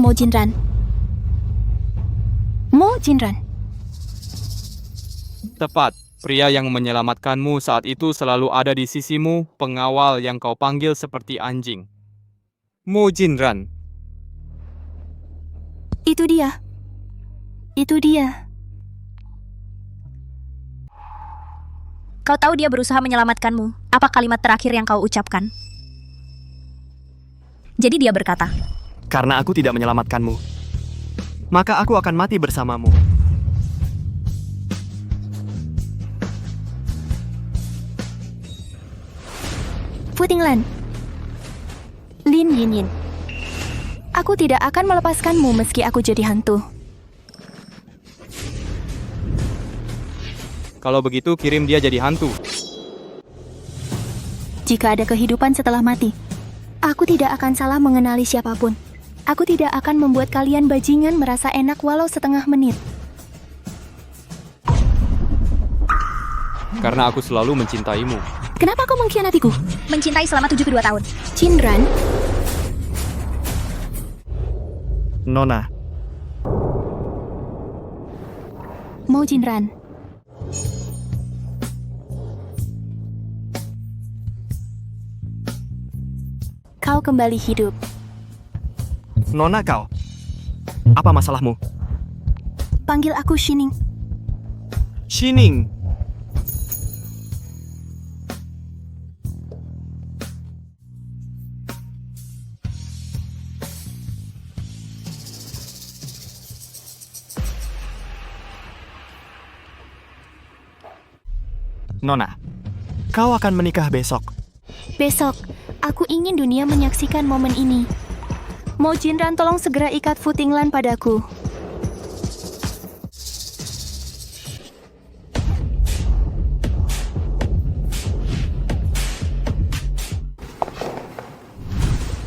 Mo Jinran. Mo Jinran. Tepat. Pria yang menyelamatkanmu saat itu selalu ada di sisimu, pengawal yang kau panggil seperti anjing. Mo Jinran. Itu dia. Itu dia. Kau tahu dia berusaha menyelamatkanmu. Apa kalimat terakhir yang kau ucapkan? Jadi dia berkata, Karena aku tidak menyelamatkanmu, maka aku akan mati bersamamu. Fu Tinglan. Lin Yinyin. Aku tidak akan melepaskanmu meski aku jadi hantu. Kalau begitu, kirim dia jadi hantu. Jika ada kehidupan setelah mati, aku tidak akan salah mengenali siapapun. Aku tidak akan membuat kalian bajingan merasa enak walau setengah menit. Karena aku selalu mencintaimu. Kenapa kau mengkhianatiku? mencintai selama 72 tahun. Jinran, Nona, Mo Jinran. Kau kembali hidup. Nona kau. Apa masalahmu? Panggil aku Shining. Shining. Nona, kau akan menikah besok. Besok, aku ingin dunia menyaksikan momen ini. Mo Jinran, tolong segera ikat Fu Tinglan padaku.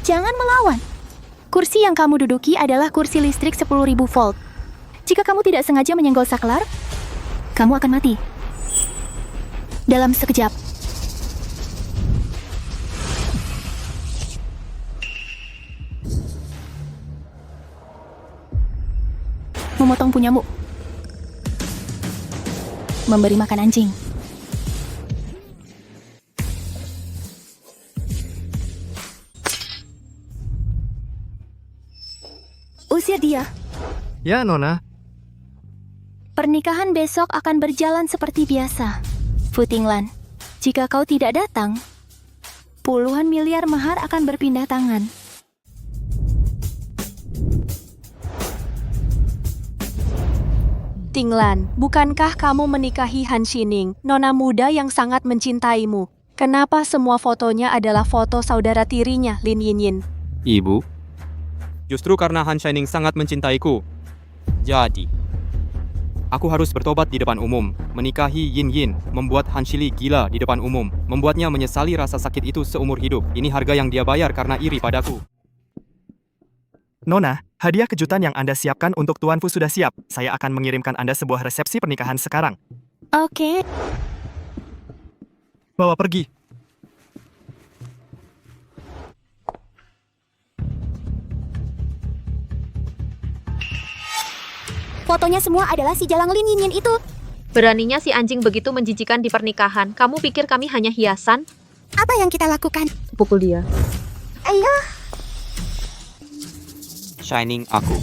Jangan melawan. Kursi yang kamu duduki adalah kursi listrik 10.000 volt. Jika kamu tidak sengaja menyenggol saklar, kamu akan mati. Dalam sekejap. Memotong punyamu. Memberi makan anjing. Usir dia. Ya, Nona. Pernikahan besok akan berjalan seperti biasa. Fu Tinglan, jika kau tidak datang, puluhan miliar mahar akan berpindah tangan. Tinglan, bukankah kamu menikahi Han Shining, nona muda yang sangat mencintaimu? Kenapa semua fotonya adalah foto saudara tirinya, Lin Yinyin? Ibu, justru karena Han Shining sangat mencintaiku. Jadi, aku harus bertobat di depan umum, menikahi Yin Yin, membuat Han Shili gila di depan umum, membuatnya menyesali rasa sakit itu seumur hidup. Ini harga yang dia bayar karena iri padaku. Nona, hadiah kejutan yang Anda siapkan untuk Tuan Fu sudah siap. Saya akan mengirimkan Anda sebuah resepsi pernikahan sekarang. Oke. Bawa pergi. Fotonya semua adalah si Jalang Lin Yinyin itu. Beraninya si anjing begitu menjijikan di pernikahan. Kamu pikir kami hanya hiasan? Apa yang kita lakukan? Pukul dia. Ayo. Shining aku.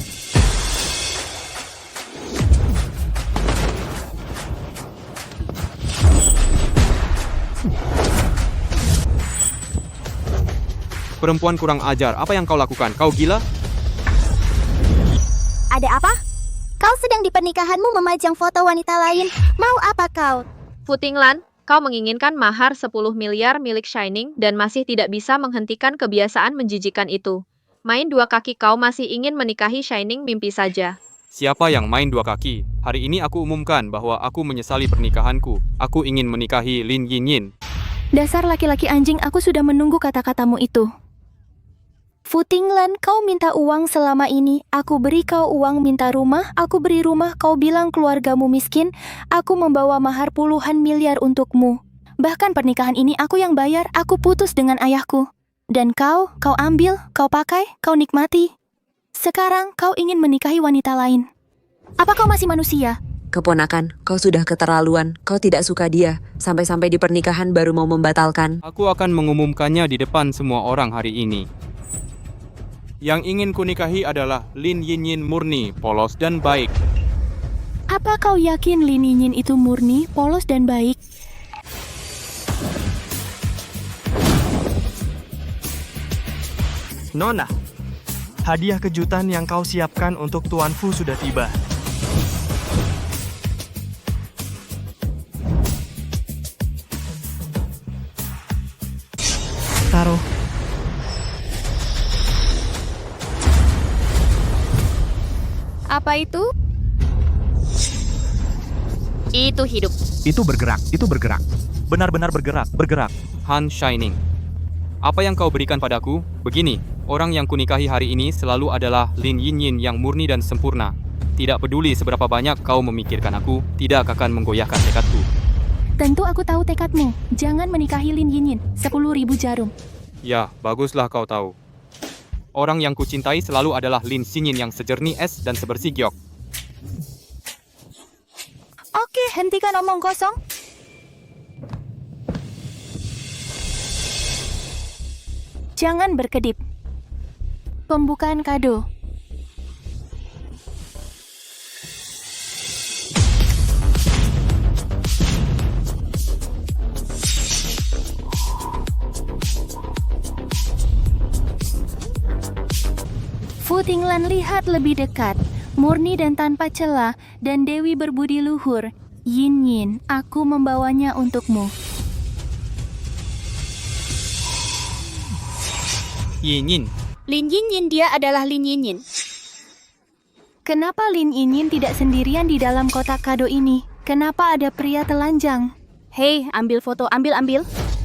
Perempuan kurang ajar, apa yang kau lakukan? Kau gila? Ada apa? Kau sedang di pernikahanmu memajang foto wanita lain. Mau apa kau? Fu Tinglan, kau menginginkan mahar 10 miliar milik Shining dan masih tidak bisa menghentikan kebiasaan menjijikan itu. Main dua kaki kau masih ingin menikahi Shining mimpi saja. Siapa yang main dua kaki? Hari ini aku umumkan bahwa aku menyesali pernikahanku. Aku ingin menikahi Lin Yinyin. Dasar laki-laki anjing, aku sudah menunggu kata-katamu itu. Fu Tinglan, kau minta uang selama ini. Aku beri kau uang minta rumah. Aku beri rumah, kau bilang keluargamu miskin. Aku membawa mahar puluhan miliar untukmu. Bahkan pernikahan ini aku yang bayar. Aku putus dengan ayahku. Dan kau ambil, kau pakai, kau nikmati. Sekarang kau ingin menikahi wanita lain. Apa kau masih manusia? Keponakan, kau sudah keterlaluan. Kau tidak suka dia. Sampai-sampai di pernikahan baru mau membatalkan. Aku akan mengumumkannya di depan semua orang hari ini. Yang ingin kunikahi adalah Lin Yinyin murni, polos dan baik. Apa kau yakin Lin Yinyin itu murni, polos dan baik? Nona, hadiah kejutan yang kau siapkan untuk Tuan Fu sudah tiba. Taruh. Apa itu? Itu hidup. Itu bergerak. Benar-benar bergerak. Han Shining. Apa yang kau berikan padaku? Begini, orang yang kunikahi hari ini selalu adalah Lin Yinyin yang murni dan sempurna. Tidak peduli seberapa banyak kau memikirkan aku, tidak akan menggoyahkan tekadku. Tentu aku tahu tekadmu. Jangan menikahi Lin Yinyin. 10.000 jarum. Ya, baguslah kau tahu. Orang yang kucintai selalu adalah Lin Xinyin yang sejernih es dan sebersih giok. Oke, hentikan omong kosong. Jangan berkedip. Pembukaan kado. Fu Tinglan lihat lebih dekat, murni dan tanpa celah, dan Dewi berbudi luhur. Yin Yin, aku membawanya untukmu. Yinyin, Lin Yinyin, dia adalah Lin Yinyin. Kenapa Lin Yinyin tidak sendirian di dalam kotak kado ini? Kenapa ada pria telanjang? Hei, ambil foto, ambil.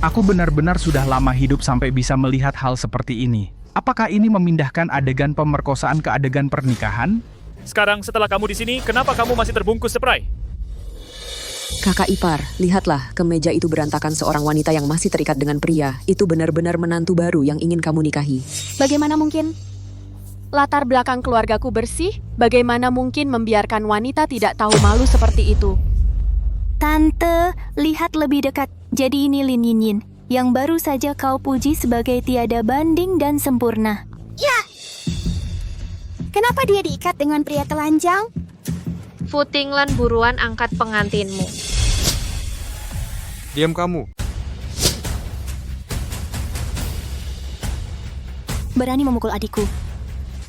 Aku benar-benar sudah lama hidup sampai bisa melihat hal seperti ini. Apakah ini memindahkan adegan pemerkosaan ke adegan pernikahan? Sekarang setelah kamu di sini, kenapa kamu masih terbungkus spray? Kakak ipar, lihatlah, kemeja itu berantakan seorang wanita yang masih terikat dengan pria. Itu benar-benar menantu baru yang ingin kamu nikahi. Bagaimana mungkin? Latar belakang keluargaku bersih, bagaimana mungkin membiarkan wanita tidak tahu malu seperti itu? Tante, lihat lebih dekat. Jadi ini Lin Yinyin, yang baru saja kau puji sebagai tiada banding dan sempurna. Kenapa dia diikat dengan pria telanjang? Fu Tinglan buruan angkat pengantinmu. diam kamu. Berani memukul adikku.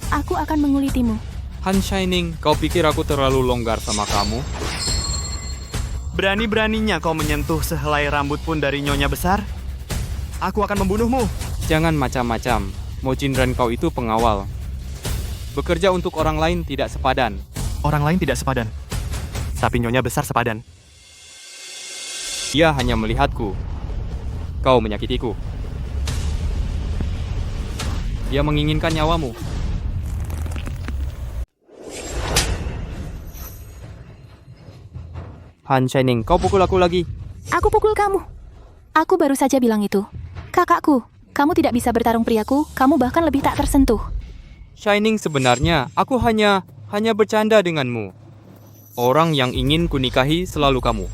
Aku akan mengulitimu. Han Shining, kau pikir aku terlalu longgar sama kamu? Berani-beraninya kau menyentuh sehelai rambut pun dari nyonya besar? Aku akan membunuhmu. Jangan macam-macam. Mo Jinren kau itu pengawal. Bekerja untuk orang lain tidak sepadan. Orang lain tidak sepadan. Tapi nyonya besar sepadan. Dia hanya melihatku. Kau menyakitiku. Dia menginginkan nyawamu. Han Shining, kau pukul aku lagi. Aku pukul kamu. Aku baru saja bilang itu. Kakakku, kamu tidak bisa bertarung priaku, kamu bahkan lebih tak tersentuh. Shining, sebenarnya aku hanya bercanda denganmu. Orang yang ingin kunikahi selalu kamu.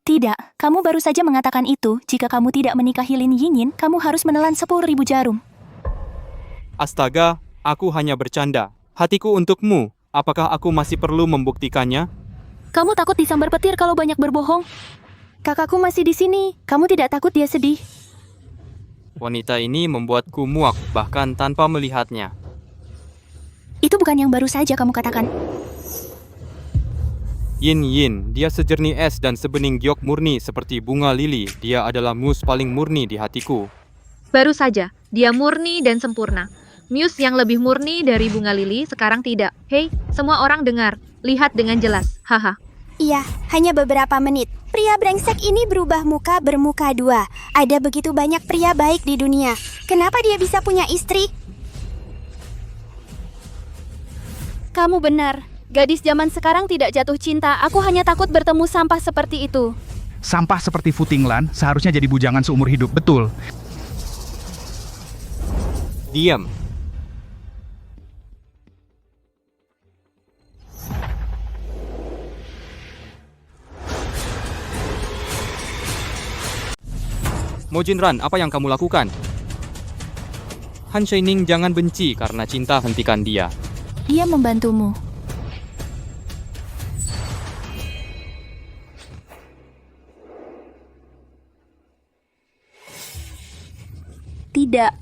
Tidak, kamu baru saja mengatakan itu. Jika kamu tidak menikahi Lin Yinyin, kamu harus menelan 10.000 jarum. Astaga, aku hanya bercanda. Hatiku untukmu. Apakah aku masih perlu membuktikannya? Kamu takut disambar petir kalau banyak berbohong? Kakakku masih di sini. Kamu tidak takut dia sedih? Wanita ini membuatku muak, bahkan tanpa melihatnya. Itu bukan yang baru saja kamu katakan. Yin Yin, dia sejernih es dan sebening giok murni seperti bunga lili. Dia adalah muse paling murni di hatiku. Baru saja, dia murni dan sempurna. Muse yang lebih murni dari bunga lili sekarang tidak. Hei, semua orang dengar. Lihat dengan jelas. Haha. Iya, hanya beberapa menit. Pria brengsek ini berubah muka bermuka dua. Ada begitu banyak pria baik di dunia. Kenapa dia bisa punya istri? Kamu benar. Gadis zaman sekarang tidak jatuh cinta. Aku hanya takut bertemu sampah seperti itu. Sampah seperti Fu Tinglan seharusnya jadi bujangan seumur hidup, betul. Diam. Mo Jinran, apa yang kamu lakukan? Han Shining, jangan benci karena cinta, hentikan dia. Ia membantumu. Tidak.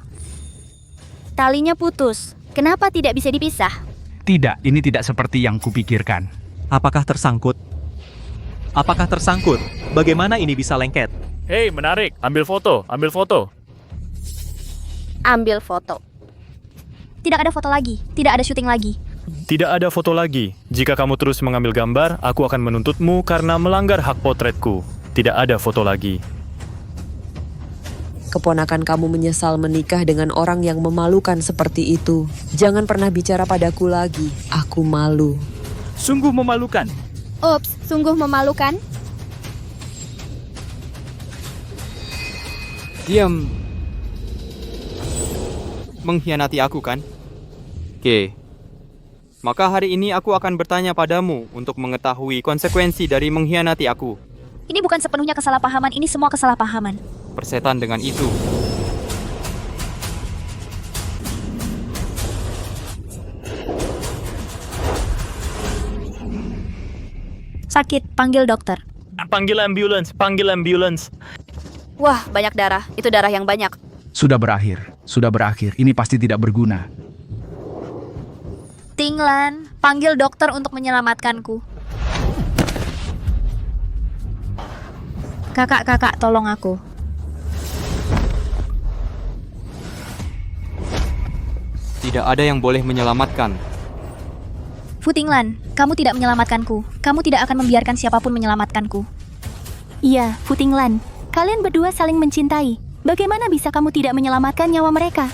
Talinya putus. Kenapa tidak bisa dipisah? Tidak, ini tidak seperti yang kupikirkan. Apakah tersangkut? Apakah tersangkut? Bagaimana ini bisa lengket? Hei, menarik. Ambil foto, ambil foto. Ambil foto. Tidak ada foto lagi. Tidak ada syuting lagi. Tidak ada foto lagi. Jika kamu terus mengambil gambar, aku akan menuntutmu karena melanggar hak potretku. Tidak ada foto lagi. Keponakan kamu menyesal menikah dengan orang yang memalukan seperti itu. Jangan pernah bicara padaku lagi. Aku malu. Sungguh memalukan. Ups, sungguh memalukan. Diam. Mengkhianati aku kan? Oke. Maka hari ini aku akan bertanya padamu untuk mengetahui konsekuensi dari mengkhianati aku. Ini bukan sepenuhnya kesalahpahaman, ini semua kesalahpahaman. Persetan dengan itu. Sakit, panggil dokter. Panggil ambulans, panggil ambulans. Wah, banyak darah. Itu darah yang banyak. Sudah berakhir. Sudah berakhir. Ini pasti tidak berguna. Tinglan, panggil dokter untuk menyelamatkanku. Kakak, tolong aku. Tidak ada yang boleh menyelamatkan. Futinglan, kamu tidak menyelamatkanku. Kamu tidak akan membiarkan siapapun menyelamatkanku. Iya, Futinglan. Kalian berdua saling mencintai. Bagaimana bisa kamu tidak menyelamatkan nyawa mereka?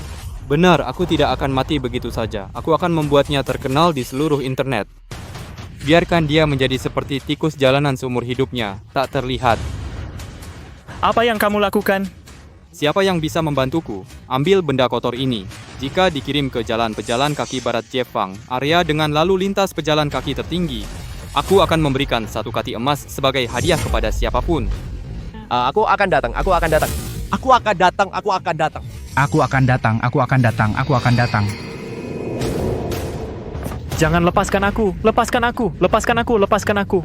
Benar, aku tidak akan mati begitu saja. Aku akan membuatnya terkenal di seluruh internet. Biarkan dia menjadi seperti tikus jalanan seumur hidupnya, tak terlihat. Apa yang kamu lakukan? Siapa yang bisa membantuku? Ambil benda kotor ini. Jika dikirim ke jalan pejalan kaki barat Jepang, area dengan lalu lintas pejalan kaki tertinggi, aku akan memberikan 1 kati emas sebagai hadiah kepada siapapun. Aku akan datang, aku akan datang. Aku akan datang, aku akan datang. Aku akan datang, aku akan datang, aku akan datang. Jangan lepaskan aku, lepaskan aku, lepaskan aku, lepaskan aku.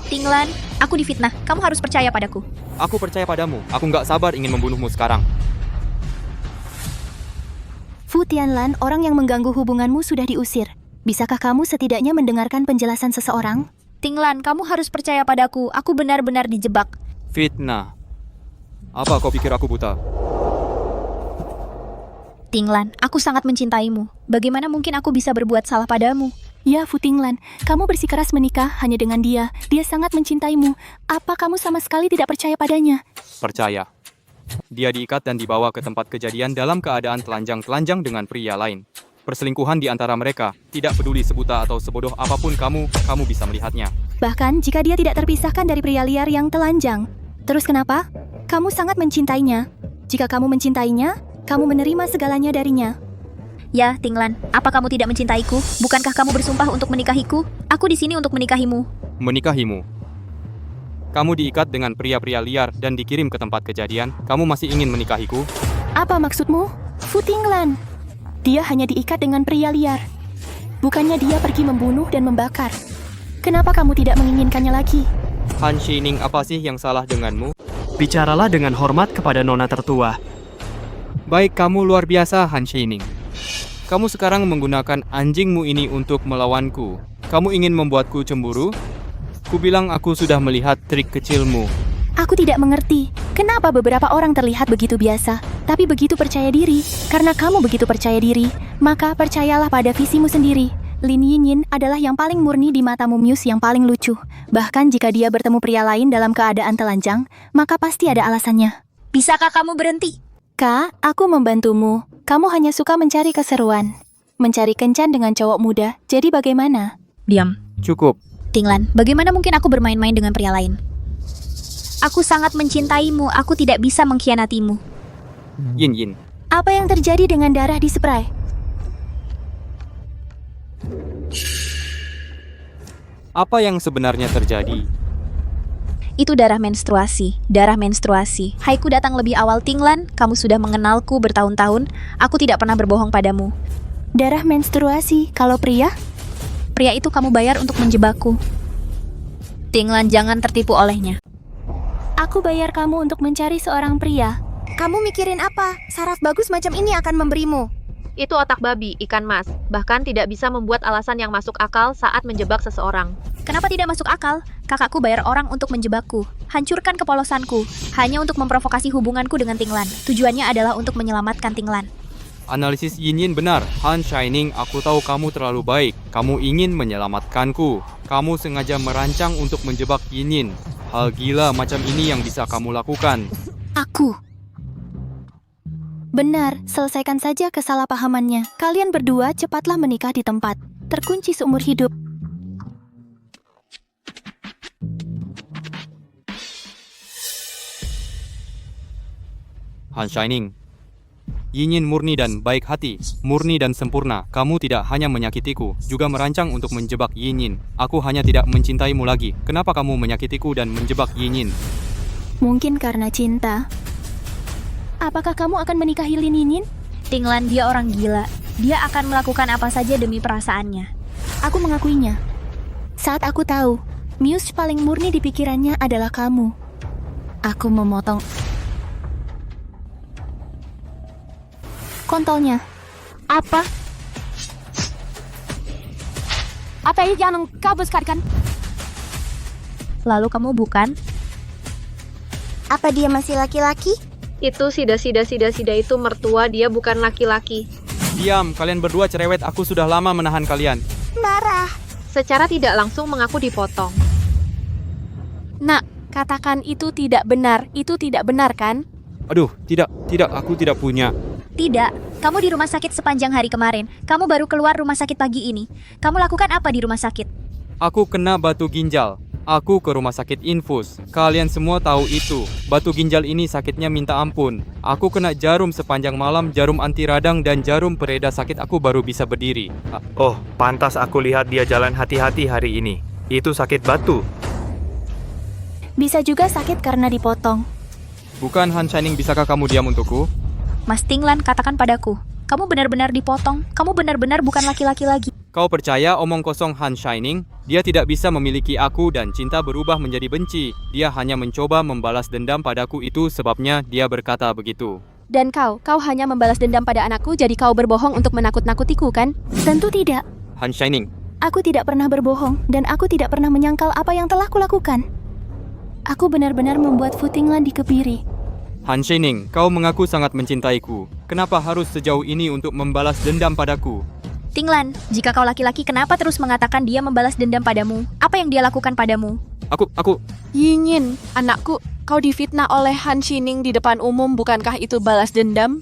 Tinglan, aku difitnah. Kamu harus percaya padaku. Aku percaya padamu. Aku nggak sabar ingin membunuhmu sekarang. Fu Tianlan, orang yang mengganggu hubunganmu sudah diusir. Bisakah kamu setidaknya mendengarkan penjelasan seseorang? Tinglan, kamu harus percaya padaku. Aku benar-benar dijebak. Fitnah. Apa kau pikir aku buta? Tinglan, aku sangat mencintaimu. Bagaimana mungkin aku bisa berbuat salah padamu? Ya, Futinglan, kamu bersikeras menikah hanya dengan dia. Dia sangat mencintaimu. Apa kamu sama sekali tidak percaya padanya? Percaya. Dia diikat dan dibawa ke tempat kejadian dalam keadaan telanjang-telanjang dengan pria lain. Perselingkuhan di antara mereka, tidak peduli sebuta atau sebodoh apapun kamu bisa melihatnya. Bahkan jika dia tidak terpisahkan dari pria liar yang telanjang. Terus kenapa? Kamu sangat mencintainya. Jika kamu mencintainya, kamu menerima segalanya darinya. Ya, Tinglan, apa kamu tidak mencintaiku? Bukankah kamu bersumpah untuk menikahiku? Aku di sini untuk menikahimu. Menikahimu. Kamu diikat dengan pria-pria liar dan dikirim ke tempat kejadian. Kamu masih ingin menikahiku? Apa maksudmu? Futinglan. Dia hanya diikat dengan pria liar. Bukannya dia pergi membunuh dan membakar. Kenapa kamu tidak menginginkannya lagi? Han Shining, apa sih yang salah denganmu? Bicaralah dengan hormat kepada nona tertua. Baik, kamu luar biasa, Han Shining. Kamu sekarang menggunakan anjingmu ini untuk melawanku. Kamu ingin membuatku cemburu? Kubilang aku sudah melihat trik kecilmu. Aku tidak mengerti. Kenapa beberapa orang terlihat begitu biasa, tapi begitu percaya diri? Karena kamu begitu percaya diri, maka percayalah pada visimu sendiri. Lin Yinyin adalah yang paling murni di matamu, Muse yang paling lucu. Bahkan jika dia bertemu pria lain dalam keadaan telanjang, maka pasti ada alasannya. Bisakah kamu berhenti? Kak, aku membantumu. Kamu hanya suka mencari keseruan. Mencari kencan dengan cowok muda, jadi bagaimana? Diam. Cukup. Tinglan, bagaimana mungkin aku bermain-main dengan pria lain? Aku sangat mencintaimu, aku tidak bisa mengkhianatimu. Yin. Apa yang terjadi dengan darah di spray? Apa yang sebenarnya terjadi? Itu darah menstruasi, darah menstruasi. Haiku datang lebih awal Tinglan, kamu sudah mengenalku bertahun-tahun, aku tidak pernah berbohong padamu. Darah menstruasi, kalau pria? Pria itu kamu bayar untuk menjebakku. Tinglan, jangan tertipu olehnya. Aku bayar kamu untuk mencari seorang pria. Kamu mikirin apa? Saraf bagus macam ini akan memberimu. Itu otak babi, ikan mas. Bahkan tidak bisa membuat alasan yang masuk akal saat menjebak seseorang. Kenapa tidak masuk akal? Kakakku bayar orang untuk menjebakku. Hancurkan kepolosanku. Hanya untuk memprovokasi hubunganku dengan Tinglan. Tujuannya adalah untuk menyelamatkan Tinglan. Analisis Yin Yin benar. Han Shining, aku tahu kamu terlalu baik. Kamu ingin menyelamatkanku. Kamu sengaja merancang untuk menjebak Yin Yin. Hal gila macam ini yang bisa kamu lakukan. Aku. Benar, selesaikan saja kesalahpahamannya. Kalian berdua cepatlah menikah di tempat. Terkunci seumur hidup. Han Shining, Yin Yin murni dan baik hati, murni dan sempurna. Kamu tidak hanya menyakitiku, juga merancang untuk menjebak Yin Yin. Aku hanya tidak mencintaimu lagi. Kenapa kamu menyakitiku dan menjebak Yin Yin? Mungkin karena cinta. Apakah kamu akan menikahi Lin Yin? Tinglan, dia orang gila. Dia akan melakukan apa saja demi perasaannya. Aku mengakuinya. Saat aku tahu, Muse paling murni di pikirannya adalah kamu. Aku memotong kontolnya. Apa? Apa yang kau besarkan? Lalu kamu bukan? Apa dia masih laki-laki? Itu sida itu mertua, dia bukan laki-laki. Diam, kalian berdua cerewet. Aku sudah lama menahan kalian. Marah. Secara tidak langsung mengaku dipotong. Nak, katakan itu tidak benar. Itu tidak benar kan? Aduh, tidak, aku tidak punya. Tidak, kamu di rumah sakit sepanjang hari kemarin. Kamu baru keluar rumah sakit pagi ini. Kamu lakukan apa di rumah sakit? Aku kena batu ginjal. Aku ke rumah sakit infus. Kalian semua tahu itu. Batu ginjal ini sakitnya minta ampun. Aku kena jarum sepanjang malam, jarum anti radang dan jarum pereda sakit. Aku baru bisa berdiri. Oh, pantas aku lihat dia jalan hati-hati hari ini. Itu sakit batu. Bisa juga sakit karena dipotong. Bukan Han Shining, bisakah kamu diam untukku? Mas Tinglan, katakan padaku. Kamu benar-benar dipotong. Kamu benar-benar bukan laki-laki lagi. Kau percaya omong kosong Han Shining? Dia tidak bisa memiliki aku dan cinta berubah menjadi benci. Dia hanya mencoba membalas dendam padaku, itu sebabnya dia berkata begitu. Dan kau hanya membalas dendam pada anakku, jadi kau berbohong untuk menakut-nakutiku kan? Tentu tidak. Han Shining, Aku tidak pernah berbohong dan aku tidak pernah menyangkal apa yang telah kulakukan. Aku benar-benar membuat Fu Tinglan dikebiri. Han Shining, kau mengaku sangat mencintaiku. Kenapa harus sejauh ini untuk membalas dendam padaku? Tinglan, jika kau laki-laki, kenapa terus mengatakan dia membalas dendam padamu? Apa yang dia lakukan padamu? Aku... Yin Yin, anakku, kau difitnah oleh Han Shining di depan umum, bukankah itu balas dendam?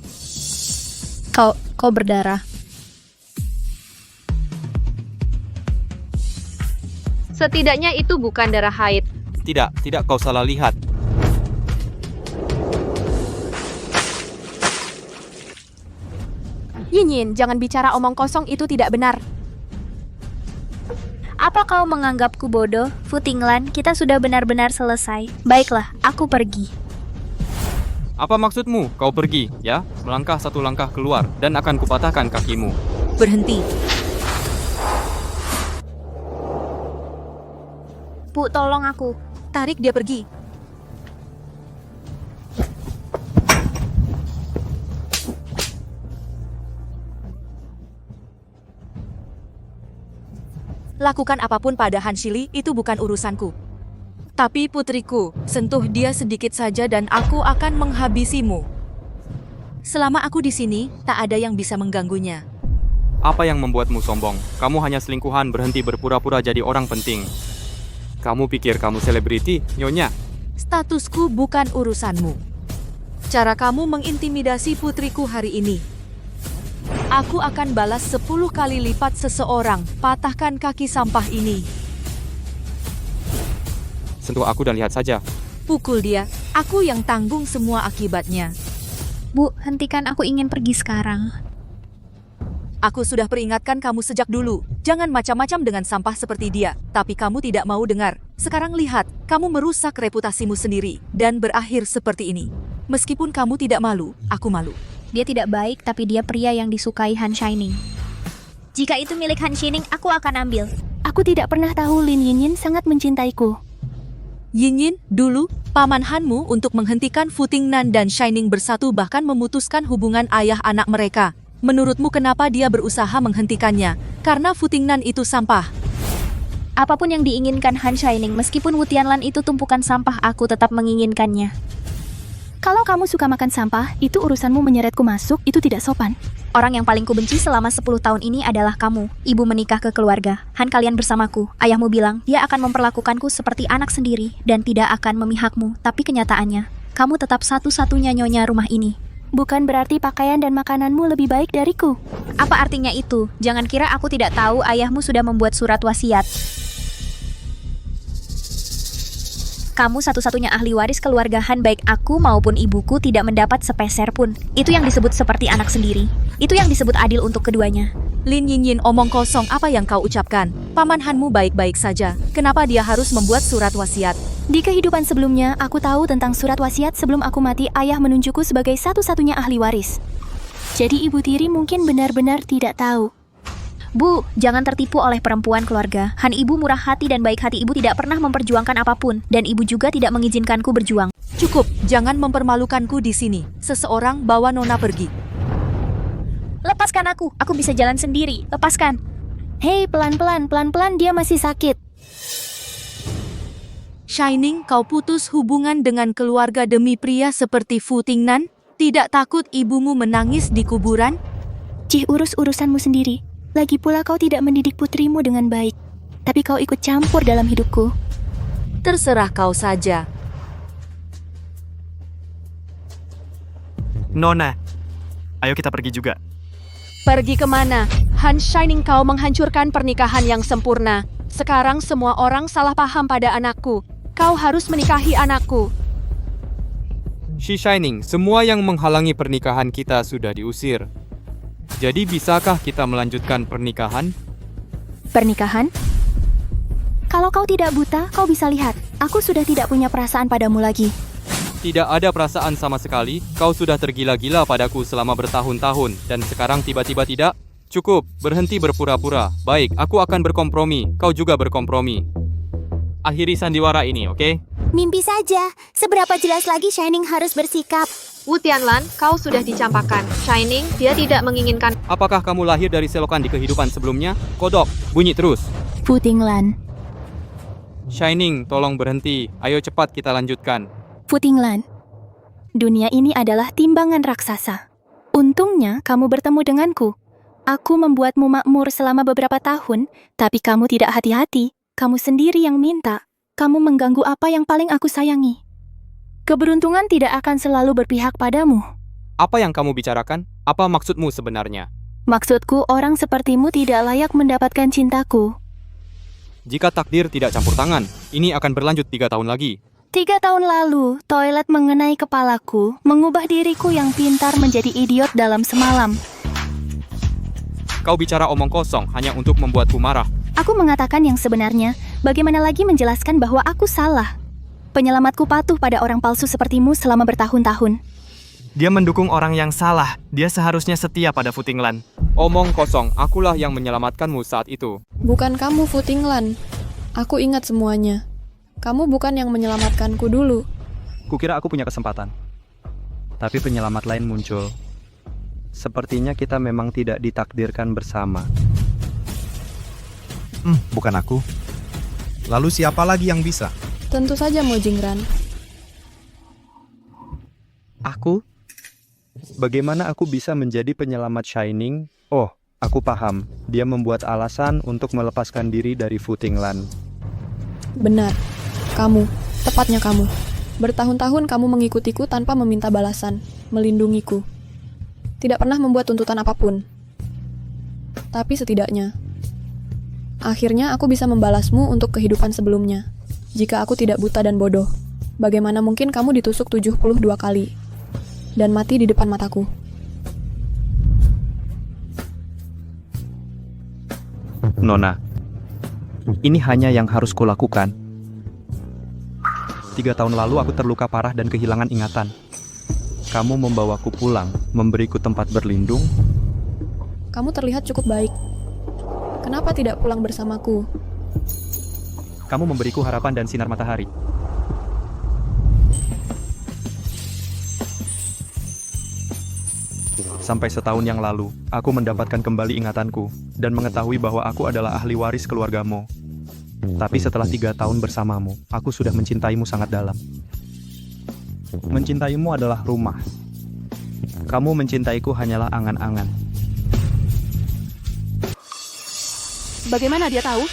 Kau berdarah. Setidaknya itu bukan darah haid. Tidak, kau salah lihat. Yin Yin, jangan bicara omong kosong, itu tidak benar. Apa kau menganggapku bodoh? Fu Tinglan, kita sudah benar-benar selesai. Baiklah, aku pergi. Apa maksudmu? Kau pergi, ya? Melangkah satu langkah keluar dan akan kupatahkan kakimu. Berhenti. Bu, tolong aku. Tarik dia pergi. Lakukan apapun pada Hanshili, itu bukan urusanku. Tapi putriku, sentuh dia sedikit saja dan aku akan menghabisimu. Selama aku di sini, tak ada yang bisa mengganggunya. Apa yang membuatmu sombong? Kamu hanya selingkuhan, berhenti berpura-pura jadi orang penting. Kamu pikir kamu selebriti, Nyonya? Statusku bukan urusanmu. Cara kamu mengintimidasi putriku hari ini. Aku akan balas 10 kali lipat seseorang. Patahkan kaki sampah ini. Sentuh aku dan lihat saja. Pukul dia. Aku yang tanggung semua akibatnya. Bu, hentikan, aku ingin pergi sekarang. Aku sudah peringatkan kamu sejak dulu. Jangan macam-macam dengan sampah seperti dia. Tapi kamu tidak mau dengar. Sekarang lihat, kamu merusak reputasimu sendiri dan berakhir seperti ini. Meskipun kamu tidak malu, aku malu. Dia tidak baik, tapi dia pria yang disukai Han Shining. Jika itu milik Han Shining, aku akan ambil. Aku tidak pernah tahu Lin Yinyin sangat mencintaiku. Yinyin, dulu, paman Hanmu untuk menghentikan Fu Tingnan dan Shining bersatu bahkan memutuskan hubungan ayah anak mereka. Menurutmu kenapa dia berusaha menghentikannya? Karena Fu Tingnan itu sampah. Apapun yang diinginkan Han Shining, meskipun Wu Tianlan itu tumpukan sampah, aku tetap menginginkannya. Kalau kamu suka makan sampah, itu urusanmu. Menyeretku masuk, itu tidak sopan. Orang yang paling kubenci selama 10 tahun ini adalah kamu. Ibu menikah ke keluarga. Han, kalian bersamaku. Ayahmu bilang, dia akan memperlakukanku seperti anak sendiri dan tidak akan memihakmu. Tapi kenyataannya, kamu tetap satu-satunya nyonya rumah ini. Bukan berarti pakaian dan makananmu lebih baik dariku. Apa artinya itu? Jangan kira aku tidak tahu ayahmu sudah membuat surat wasiat. Kamu satu-satunya ahli waris keluarga Han, baik aku maupun ibuku tidak mendapat sepeser pun. Itu yang disebut seperti anak sendiri. Itu yang disebut adil untuk keduanya. Lin Yinyin, omong kosong apa yang kau ucapkan? Paman Hanmu baik-baik saja. Kenapa dia harus membuat surat wasiat? Di kehidupan sebelumnya, aku tahu tentang surat wasiat. Sebelum aku mati, ayah menunjukku sebagai satu-satunya ahli waris. Jadi ibu tiri mungkin benar-benar tidak tahu. Bu, jangan tertipu oleh perempuan keluarga. Han, ibu murah hati dan baik hati. Ibu tidak pernah memperjuangkan apapun. Dan ibu juga tidak mengizinkanku berjuang. Cukup, jangan mempermalukanku di sini. Seseorang bawa Nona pergi. Lepaskan aku bisa jalan sendiri. Lepaskan. Hei, pelan-pelan, pelan-pelan, dia masih sakit. Shining, kau putus hubungan dengan keluarga demi pria seperti Fu Tingnan? Tidak takut ibumu menangis di kuburan? Cih, urus urusanmu sendiri. Lagi pula kau tidak mendidik putrimu dengan baik. Tapi kau ikut campur dalam hidupku. Terserah kau saja. Nona, ayo kita pergi juga. Pergi kemana? Han Shining, kau menghancurkan pernikahan yang sempurna. Sekarang semua orang salah paham pada anakku. Kau harus menikahi anakku. Shi Shining, semua yang menghalangi pernikahan kita sudah diusir. Jadi bisakah kita melanjutkan pernikahan? Pernikahan? Kalau kau tidak buta, kau bisa lihat. Aku sudah tidak punya perasaan padamu lagi. Tidak ada perasaan sama sekali. Kau sudah tergila-gila padaku selama bertahun-tahun. Dan sekarang tiba-tiba tidak? Cukup, berhenti berpura-pura. Baik, aku akan berkompromi. Kau juga berkompromi. Akhiri sandiwara ini, oke? Mimpi saja. Seberapa jelas lagi Shining harus bersikap? Wu Tianlan, kau sudah dicampakkan. Shining, dia tidak menginginkan. Apakah kamu lahir dari selokan di kehidupan sebelumnya? Kodok, bunyi terus. Fu Tinglan. Shining, tolong berhenti. Ayo cepat kita lanjutkan. Fu Tinglan. Dunia ini adalah timbangan raksasa. Untungnya kamu bertemu denganku. Aku membuatmu makmur selama beberapa tahun, tapi kamu tidak hati-hati. Kamu sendiri yang minta. Kamu mengganggu apa yang paling aku sayangi. Keberuntungan tidak akan selalu berpihak padamu. Apa yang kamu bicarakan? Apa maksudmu sebenarnya? Maksudku, orang sepertimu tidak layak mendapatkan cintaku. Jika takdir tidak campur tangan, ini akan berlanjut 3 tahun lagi. 3 tahun lalu, toilet mengenai kepalaku, mengubah diriku yang pintar menjadi idiot dalam semalam. Kau bicara omong kosong hanya untuk membuatku marah. Aku mengatakan yang sebenarnya. Bagaimana lagi menjelaskan bahwa aku salah? Penyelamatku patuh pada orang palsu sepertimu selama bertahun-tahun. Dia mendukung orang yang salah. Dia seharusnya setia pada Fu Tinglan. Omong kosong, akulah yang menyelamatkanmu saat itu. Bukan kamu, Fu Tinglan. Aku ingat semuanya. Kamu bukan yang menyelamatkanku dulu. Kukira aku punya kesempatan. Tapi penyelamat lain muncul. Sepertinya kita memang tidak ditakdirkan bersama. Bukan aku. Lalu siapa lagi yang bisa? Tentu saja Mo Jingran. Aku? Bagaimana aku bisa menjadi penyelamat Shining? Oh, aku paham. Dia membuat alasan untuk melepaskan diri dari Fu Tinglan. Benar. Kamu, tepatnya kamu. Bertahun-tahun kamu mengikutiku tanpa meminta balasan, melindungiku. Tidak pernah membuat tuntutan apapun. Tapi setidaknya, akhirnya aku bisa membalasmu untuk kehidupan sebelumnya. Jika aku tidak buta dan bodoh, bagaimana mungkin kamu ditusuk 72 kali dan mati di depan mataku? Nona, ini hanya yang harus kulakukan. 3 tahun lalu aku terluka parah dan kehilangan ingatan. Kamu membawaku pulang, memberiku tempat berlindung. Kamu terlihat cukup baik. Kenapa tidak pulang bersamaku? Kamu memberiku harapan dan sinar matahari. Sampai setahun yang lalu, aku mendapatkan kembali ingatanku dan mengetahui bahwa aku adalah ahli waris keluargamu. Tapi setelah 3 tahun bersamamu, aku sudah mencintaimu sangat dalam. Mencintaimu adalah rumah. Kamu mencintaiku hanyalah angan-angan. Bagaimana dia tahu?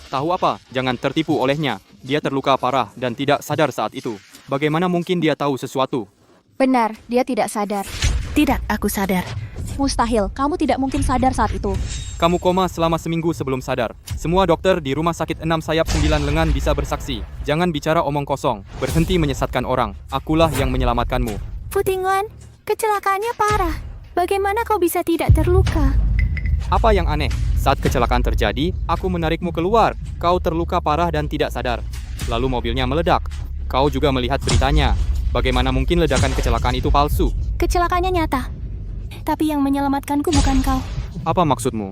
Tahu apa? Jangan tertipu olehnya. Dia terluka parah dan tidak sadar saat itu. Bagaimana mungkin dia tahu sesuatu? Benar, dia tidak sadar. Tidak, aku sadar. Mustahil, kamu tidak mungkin sadar saat itu. Kamu koma selama seminggu sebelum sadar. Semua dokter di rumah sakit 6 sayap 9 lengan bisa bersaksi. Jangan bicara omong kosong. Berhenti menyesatkan orang. Akulah yang menyelamatkanmu. Futinglan, kecelakaannya parah. Bagaimana kau bisa tidak terluka? Apa yang aneh? Saat kecelakaan terjadi, aku menarikmu keluar. Kau terluka parah dan tidak sadar. Lalu mobilnya meledak. Kau juga melihat beritanya. Bagaimana mungkin ledakan kecelakaan itu palsu? Kecelakaannya nyata. Tapi yang menyelamatkanku bukan kau. Apa maksudmu?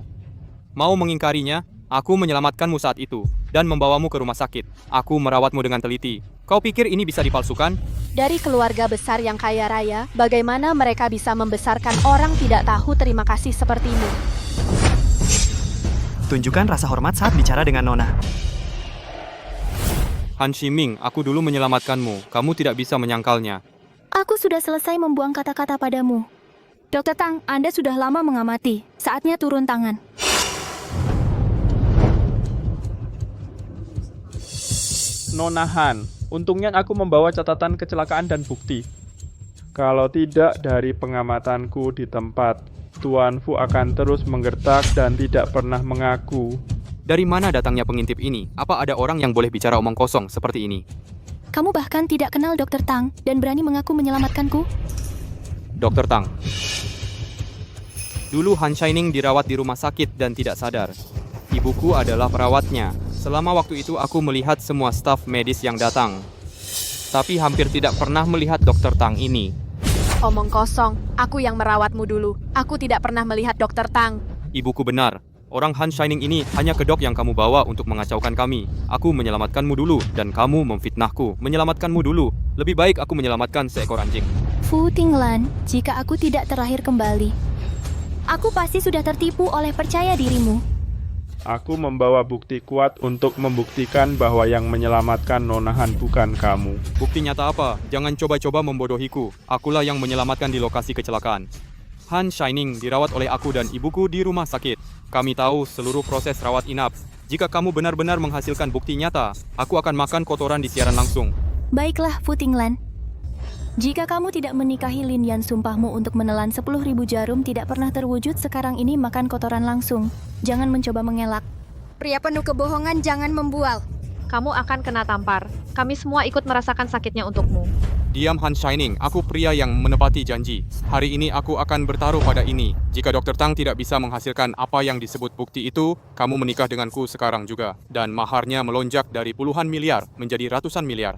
Mau mengingkarinya? Aku menyelamatkanmu saat itu dan membawamu ke rumah sakit. Aku merawatmu dengan teliti. Kau pikir ini bisa dipalsukan? Dari keluarga besar yang kaya raya, bagaimana mereka bisa membesarkan orang tidak tahu terima kasih sepertimu? Tunjukkan rasa hormat saat bicara dengan Nona. Han Shiming, aku dulu menyelamatkanmu. Kamu tidak bisa menyangkalnya. Aku sudah selesai membuang kata-kata padamu. Dr. Tang, Anda sudah lama mengamati. Saatnya turun tangan. Nona Han, untungnya aku membawa catatan kecelakaan dan bukti. Kalau tidak dari pengamatanku di tempat, Tuan Fu akan terus menggertak dan tidak pernah mengaku. Dari mana datangnya pengintip ini? Apa ada orang yang boleh bicara omong kosong seperti ini? Kamu bahkan tidak kenal Dr. Tang dan berani mengaku menyelamatkanku? Dr. Tang. Dulu Han Shining dirawat di rumah sakit dan tidak sadar. Ibuku adalah perawatnya. Selama waktu itu aku melihat semua staf medis yang datang. Tapi hampir tidak pernah melihat Dr. Tang ini. Omong kosong, aku yang merawatmu dulu. Aku tidak pernah melihat Dr. Tang. Ibuku benar. Orang Han Shining ini hanya kedok yang kamu bawa untuk mengacaukan kami. Aku menyelamatkanmu dulu dan kamu memfitnahku. Menyelamatkanmu dulu. Lebih baik aku menyelamatkan seekor anjing. Futinglan, jika aku tidak terlahir kembali, aku pasti sudah tertipu oleh percaya dirimu. Aku membawa bukti kuat untuk membuktikan bahwa yang menyelamatkan Nona Han bukan kamu. Bukti nyata apa? Jangan coba-coba membodohiku. Akulah yang menyelamatkan di lokasi kecelakaan. Han Shining dirawat oleh aku dan ibuku di rumah sakit. Kami tahu seluruh proses rawat inap. Jika kamu benar-benar menghasilkan bukti nyata, aku akan makan kotoran di siaran langsung. Baiklah, Futinglan. Jika kamu tidak menikahi Lin Yan, sumpahmu untuk menelan 10.000 jarum tidak pernah terwujud. Sekarang ini makan kotoran langsung. Jangan mencoba mengelak. Pria penuh kebohongan, jangan membual. Kamu akan kena tampar. Kami semua ikut merasakan sakitnya untukmu. Diam Han Shining, aku pria yang menepati janji. Hari ini aku akan bertaruh pada ini. Jika Dr. Tang tidak bisa menghasilkan apa yang disebut bukti itu, kamu menikah denganku sekarang juga. Dan maharnya melonjak dari puluhan miliar menjadi ratusan miliar.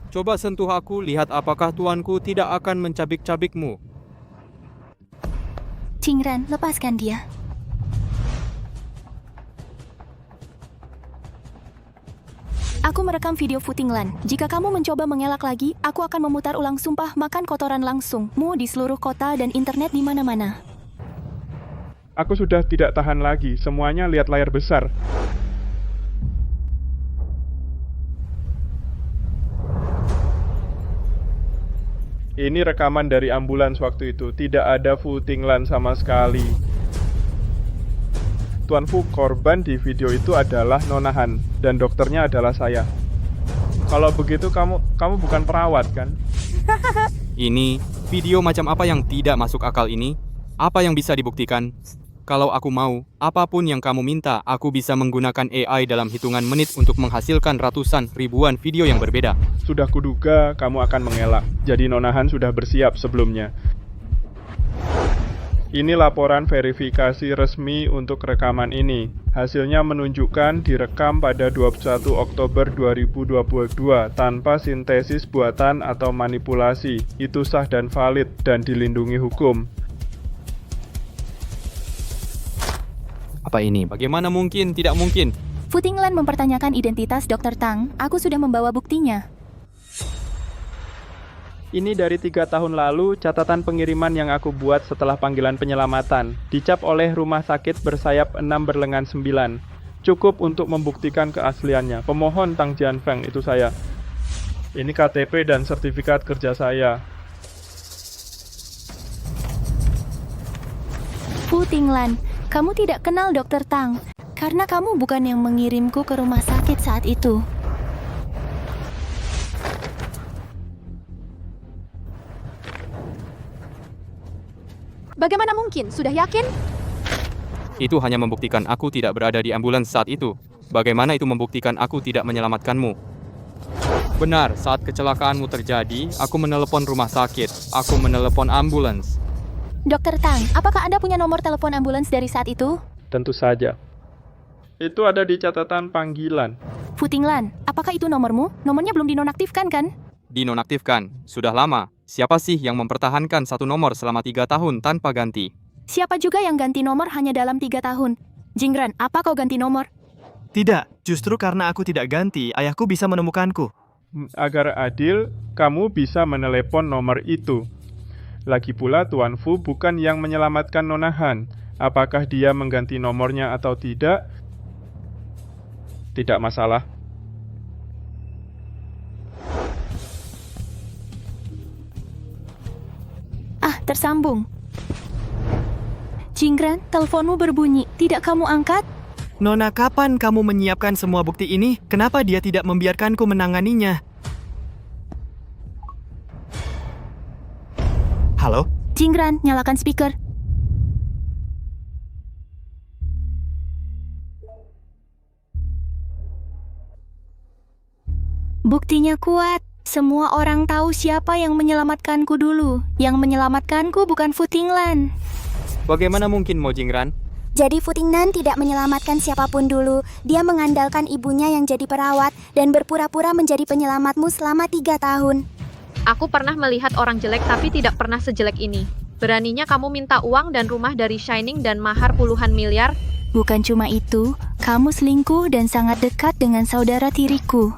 Coba sentuh aku, lihat apakah tuanku tidak akan mencabik-cabikmu. Qingran, lepaskan dia. Aku merekam video Futinglan. Jika kamu mencoba mengelak lagi, aku akan memutar ulang sumpah makan kotoran langsungmu di seluruh kota dan internet di mana-mana. Aku sudah tidak tahan lagi, semuanya lihat layar besar. Ini rekaman dari ambulans waktu itu, tidak ada Futinglan sama sekali. Tuan Fu, korban di video itu adalah Nona Han, dan dokternya adalah saya. Kalau begitu kamu bukan perawat, kan? Ini video macam apa yang tidak masuk akal ini? Apa yang bisa dibuktikan? Kalau aku mau, apapun yang kamu minta, aku bisa menggunakan AI dalam hitungan menit untuk menghasilkan ratusan ribuan video yang berbeda. Sudah kuduga kamu akan mengelak, jadi Nona Han sudah bersiap sebelumnya. Ini laporan verifikasi resmi untuk rekaman ini. Hasilnya menunjukkan direkam pada 21 Oktober 2022 tanpa sintesis buatan atau manipulasi. Itu sah dan valid dan dilindungi hukum. Apa ini? Bagaimana mungkin? Tidak mungkin. Futinglan mempertanyakan identitas Dr. Tang. Aku sudah membawa buktinya. Ini dari 3 tahun lalu, catatan pengiriman yang aku buat setelah panggilan penyelamatan. Dicap oleh rumah sakit bersayap 6 berlengan 9. Cukup untuk membuktikan keasliannya. Pemohon Tang Jianfeng, itu saya. Ini KTP dan sertifikat kerja saya. Futinglan, kamu tidak kenal Dr. Tang. Karena kamu bukan yang mengirimku ke rumah sakit saat itu. Bagaimana mungkin? Sudah yakin? Itu hanya membuktikan aku tidak berada di ambulans saat itu. Bagaimana itu membuktikan aku tidak menyelamatkanmu? Benar, saat kecelakaanmu terjadi, aku menelepon rumah sakit. Aku menelepon ambulans. Dr. Tang, apakah Anda punya nomor telepon ambulans dari saat itu? Tentu saja. Itu ada di catatan panggilan. Futinglan, apakah itu nomormu? Nomornya belum dinonaktifkan kan? Dinonaktifkan. Sudah lama. Siapa sih yang mempertahankan satu nomor selama 3 tahun tanpa ganti? Siapa juga yang ganti nomor hanya dalam 3 tahun? Jingran, apa kau ganti nomor? Tidak, justru karena aku tidak ganti, ayahku bisa menemukanku. Agar adil, kamu bisa menelepon nomor itu. Lagi pula Tuan Fu bukan yang menyelamatkan Nona Han. Apakah dia mengganti nomornya atau tidak? Tidak masalah. Tersambung. Jingran, teleponmu berbunyi. Tidak kamu angkat? Nona, kapan kamu menyiapkan semua bukti ini? Kenapa dia tidak membiarkanku menanganinya? Halo? Jingran, nyalakan speaker. Buktinya kuat. Semua orang tahu siapa yang menyelamatkanku dulu. Yang menyelamatkanku bukan Futinglan. Bagaimana mungkin, Mo Jingran? Jadi Futinglan tidak menyelamatkan siapapun dulu. Dia mengandalkan ibunya yang jadi perawat dan berpura-pura menjadi penyelamatmu selama 3 tahun. Aku pernah melihat orang jelek tapi tidak pernah sejelek ini. Beraninya kamu minta uang dan rumah dari Shining dan mahar puluhan miliar? Bukan cuma itu, kamu selingkuh dan sangat dekat dengan saudara tiriku.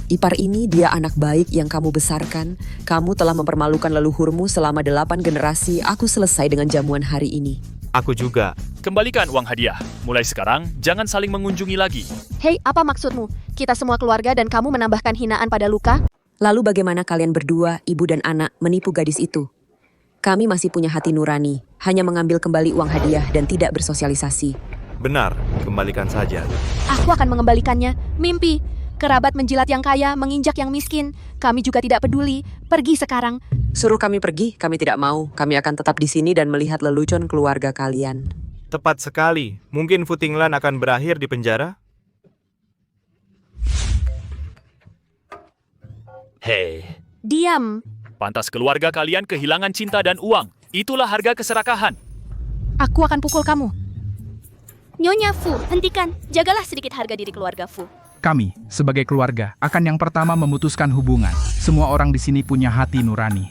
Ipar ini dia anak baik yang kamu besarkan. Kamu telah mempermalukan leluhurmu selama 8 generasi. Aku selesai dengan jamuan hari ini. Aku juga. Kembalikan uang hadiah. Mulai sekarang, jangan saling mengunjungi lagi. Hei, apa maksudmu? Kita semua keluarga dan kamu menambahkan hinaan pada luka? Lalu bagaimana kalian berdua, ibu dan anak, menipu gadis itu? Kami masih punya hati nurani, hanya mengambil kembali uang hadiah dan tidak bersosialisasi. Benar, kembalikan saja. Aku akan mengembalikannya. Mimpi. Kerabat menjilat yang kaya, menginjak yang miskin. Kami juga tidak peduli. Pergi sekarang. Suruh kami pergi, kami tidak mau. Kami akan tetap di sini dan melihat lelucon keluarga kalian. Tepat sekali. Mungkin Futinglan akan berakhir di penjara? Hei, Diam. pantas keluarga kalian kehilangan cinta dan uang. Itulah harga keserakahan. Aku akan pukul kamu. Nyonya Fu, hentikan. Jagalah sedikit harga diri keluarga Fu. Kami, sebagai keluarga, akan yang pertama memutuskan hubungan. Semua orang di sini punya hati nurani.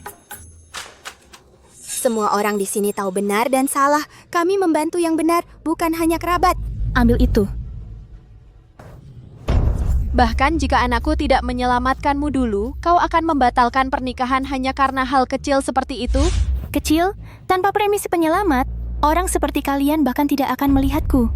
Semua orang di sini tahu benar dan salah. Kami membantu yang benar, bukan hanya kerabat. Ambil itu. Bahkan jika anakku tidak menyelamatkanmu dulu, kau akan membatalkan pernikahan hanya karena hal kecil seperti itu? Kecil, tanpa premisi penyelamat, orang seperti kalian bahkan tidak akan melihatku.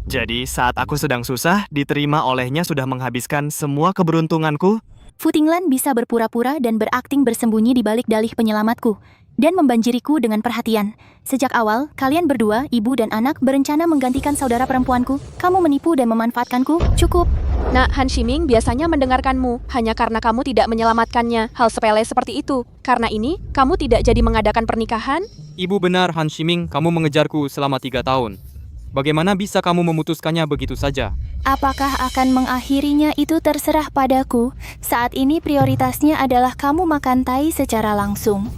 Jadi saat aku sedang susah, diterima olehnya sudah menghabiskan semua keberuntunganku? Futinglan bisa berpura-pura dan berakting bersembunyi di balik dalih penyelamatku, dan membanjiriku dengan perhatian. Sejak awal, kalian berdua, ibu dan anak, berencana menggantikan saudara perempuanku. Kamu menipu dan memanfaatkanku. Cukup. Nah, Han Shiming biasanya mendengarkanmu hanya karena kamu tidak menyelamatkannya. Hal sepele seperti itu. Karena ini, kamu tidak jadi mengadakan pernikahan? Ibu benar, Han Shiming, kamu mengejarku selama 3 tahun. Bagaimana bisa kamu memutuskannya begitu saja? Apakah akan mengakhirinya itu terserah padaku. Saat ini prioritasnya adalah kamu makan tai secara langsung.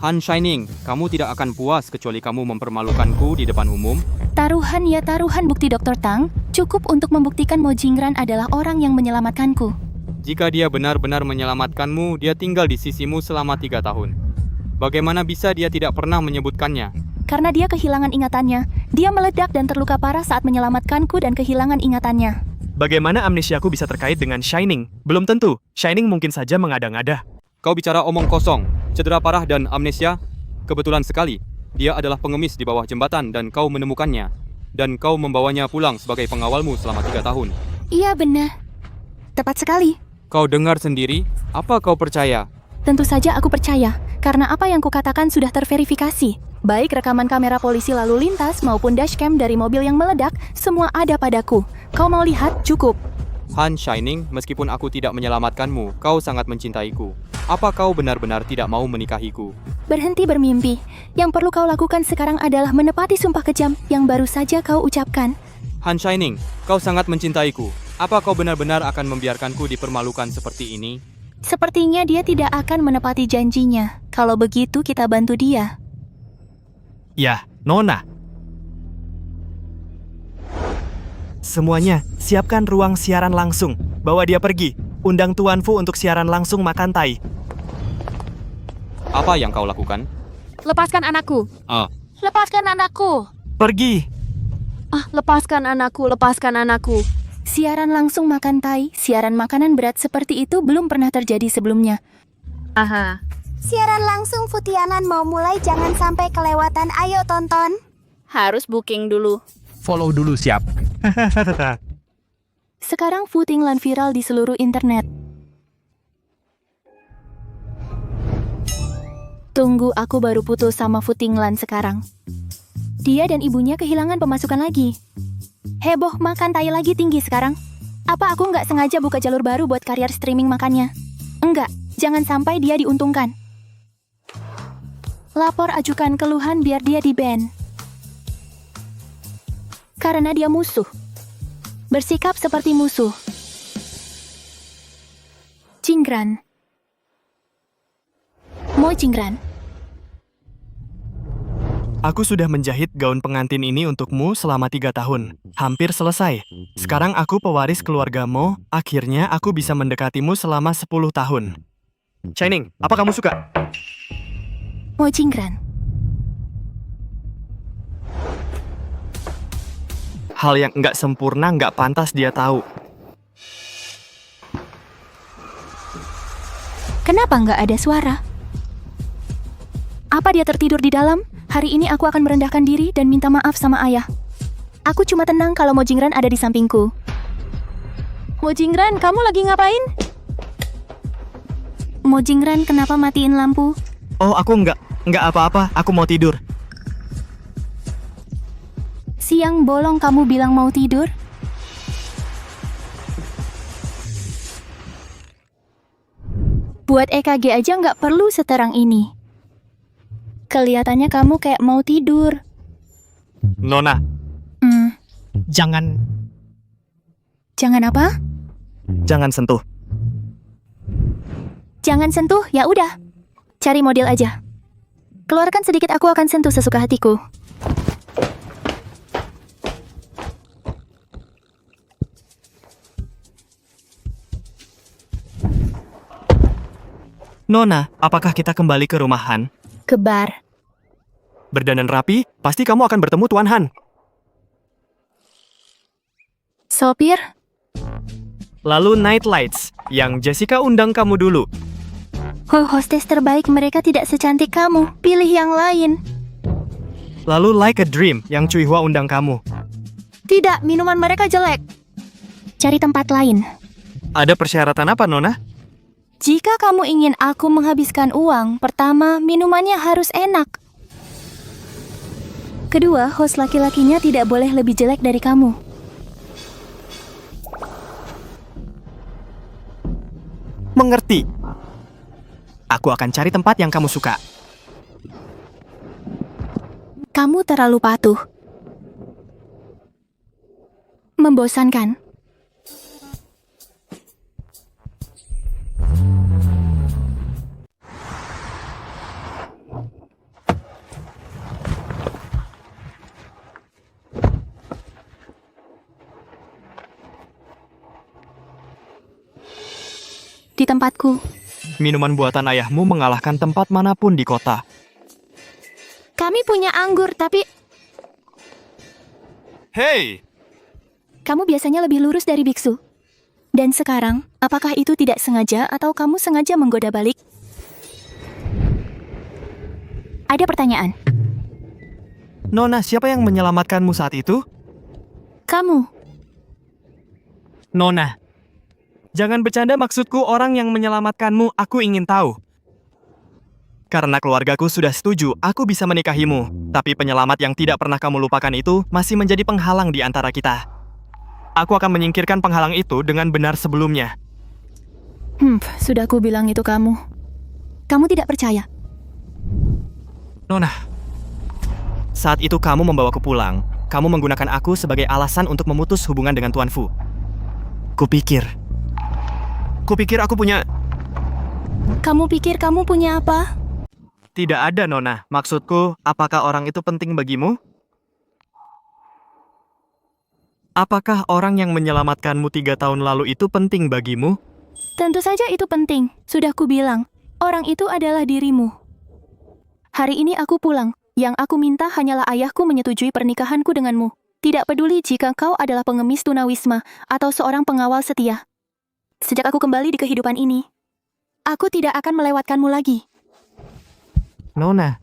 Han Shining, kamu tidak akan puas kecuali kamu mempermalukanku di depan umum. Taruhan ya taruhan bukti Dr. Tang, cukup untuk membuktikan Mo Jingran adalah orang yang menyelamatkanku. Jika dia benar-benar menyelamatkanmu, dia tinggal di sisimu selama 3 tahun. Bagaimana bisa dia tidak pernah menyebutkannya? Karena dia kehilangan ingatannya. Dia meledak dan terluka parah saat menyelamatkanku dan kehilangan ingatannya. Bagaimana amnesiaku bisa terkait dengan Shining? Belum tentu. Shining mungkin saja mengada-ngada. Kau bicara omong kosong, cedera parah dan amnesia? Kebetulan sekali, dia adalah pengemis di bawah jembatan dan kau menemukannya. Dan kau membawanya pulang sebagai pengawalmu selama 3 tahun. Iya benar. Tepat sekali. Kau dengar sendiri? Apa kau percaya? Tentu saja aku percaya, karena apa yang kukatakan sudah terverifikasi. Baik rekaman kamera polisi lalu lintas maupun dashcam dari mobil yang meledak, semua ada padaku. Kau mau lihat? Cukup. Han Shining, meskipun aku tidak menyelamatkanmu, kau sangat mencintaiku. Apa kau benar-benar tidak mau menikahiku? Berhenti bermimpi. Yang perlu kau lakukan sekarang adalah menepati sumpah kejam yang baru saja kau ucapkan. Han Shining, kau sangat mencintaiku. Apa kau benar-benar akan membiarkanku dipermalukan seperti ini? Sepertinya dia tidak akan menepati janjinya. Kalau begitu kita bantu dia. Ya, Nona. Semuanya, siapkan ruang siaran langsung. Bawa dia pergi. Undang Tuan Fu untuk siaran langsung makan tai. Apa yang kau lakukan? Lepaskan anakku. Lepaskan anakku. Pergi. Lepaskan anakku, lepaskan anakku. Siaran langsung makan tai, siaran makanan berat seperti itu belum pernah terjadi sebelumnya. Aha. Siaran langsung Futianan mau mulai, jangan sampai kelewatan. Ayo tonton. Harus booking dulu. Follow dulu siap. Sekarang Futinglan viral di seluruh internet. Tunggu, aku baru putus sama Futinglan sekarang. Dia dan ibunya kehilangan pemasukan lagi. Heboh makan tai lagi tinggi sekarang. Apa aku nggak sengaja buka jalur baru buat karier streaming makannya? Enggak, jangan sampai dia diuntungkan. Lapor ajukan keluhan biar dia di-ban. Karena dia musuh. Bersikap seperti musuh. Jingran. Mo Jingran. Aku sudah menjahit gaun pengantin ini untukmu selama 3 tahun. Hampir selesai. Sekarang aku pewaris keluargamu. Akhirnya aku bisa mendekatimu selama 10 tahun. Shining, apa kamu suka? Mo Jingran. Hal yang nggak sempurna nggak pantas dia tahu. Kenapa nggak ada suara? Apa dia tertidur di dalam? Hari ini aku akan merendahkan diri dan minta maaf sama ayah. Aku cuma tenang kalau Mo Jingran ada di sampingku. Mo Jingran, kamu lagi ngapain? Mo Jingran, kenapa matiin lampu? Oh, aku nggak apa-apa. Aku mau tidur. Siang bolong kamu bilang mau tidur? Buat EKG aja nggak perlu seterang ini. Kelihatannya kamu kayak mau tidur. Nona. Jangan apa? Jangan sentuh. Jangan sentuh, ya udah. Cari model aja. Keluarkan sedikit, aku akan sentuh sesuka hatiku. Nona, apakah kita kembali ke rumah Han? Ke bar. Berdandan rapi, pasti kamu akan bertemu Tuan Han. Sopir? Lalu Night Lights, yang Jessica undang kamu dulu. Hostess terbaik, mereka tidak secantik kamu. Pilih yang lain. Lalu Like a Dream, yang Cui Hua undang kamu. Tidak, minuman mereka jelek. Cari tempat lain. Ada persyaratan apa, Nona? Jika kamu ingin aku menghabiskan uang, pertama, minumannya harus enak. Kedua, host laki-lakinya tidak boleh lebih jelek dari kamu. Mengerti. Aku akan cari tempat yang kamu suka. Kamu terlalu patuh. Membosankan. tempatku. Minuman buatan ayahmu mengalahkan tempat manapun di kota. Kami punya anggur, tapi Hei! kamu biasanya lebih lurus dari biksu. Dan sekarang, apakah itu tidak sengaja atau kamu sengaja menggoda balik? Ada pertanyaan. Nona, siapa yang menyelamatkanmu saat itu? Kamu. Nona. Jangan bercanda, maksudku orang yang menyelamatkanmu, aku ingin tahu. Karena keluargaku sudah setuju, aku bisa menikahimu. Tapi penyelamat yang tidak pernah kamu lupakan itu masih menjadi penghalang di antara kita. Aku akan menyingkirkan penghalang itu dengan benar sebelumnya. Sudah aku bilang itu kamu. Kamu tidak percaya. Nona, saat itu kamu membawaku pulang. Kamu menggunakan aku sebagai alasan untuk memutus hubungan dengan Tuan Fu. Kupikir aku punya... Kamu pikir kamu punya apa? Tidak ada, Nona. Maksudku, apakah orang itu penting bagimu? Apakah orang yang menyelamatkanmu 3 tahun lalu itu penting bagimu? Tentu saja itu penting. Sudah kubilang, orang itu adalah dirimu. Hari ini aku pulang. Yang aku minta hanyalah ayahku menyetujui pernikahanku denganmu. Tidak peduli jika kau adalah pengemis tunawisma atau seorang pengawal setia. Sejak aku kembali di kehidupan ini, aku tidak akan melewatkanmu lagi. Nona.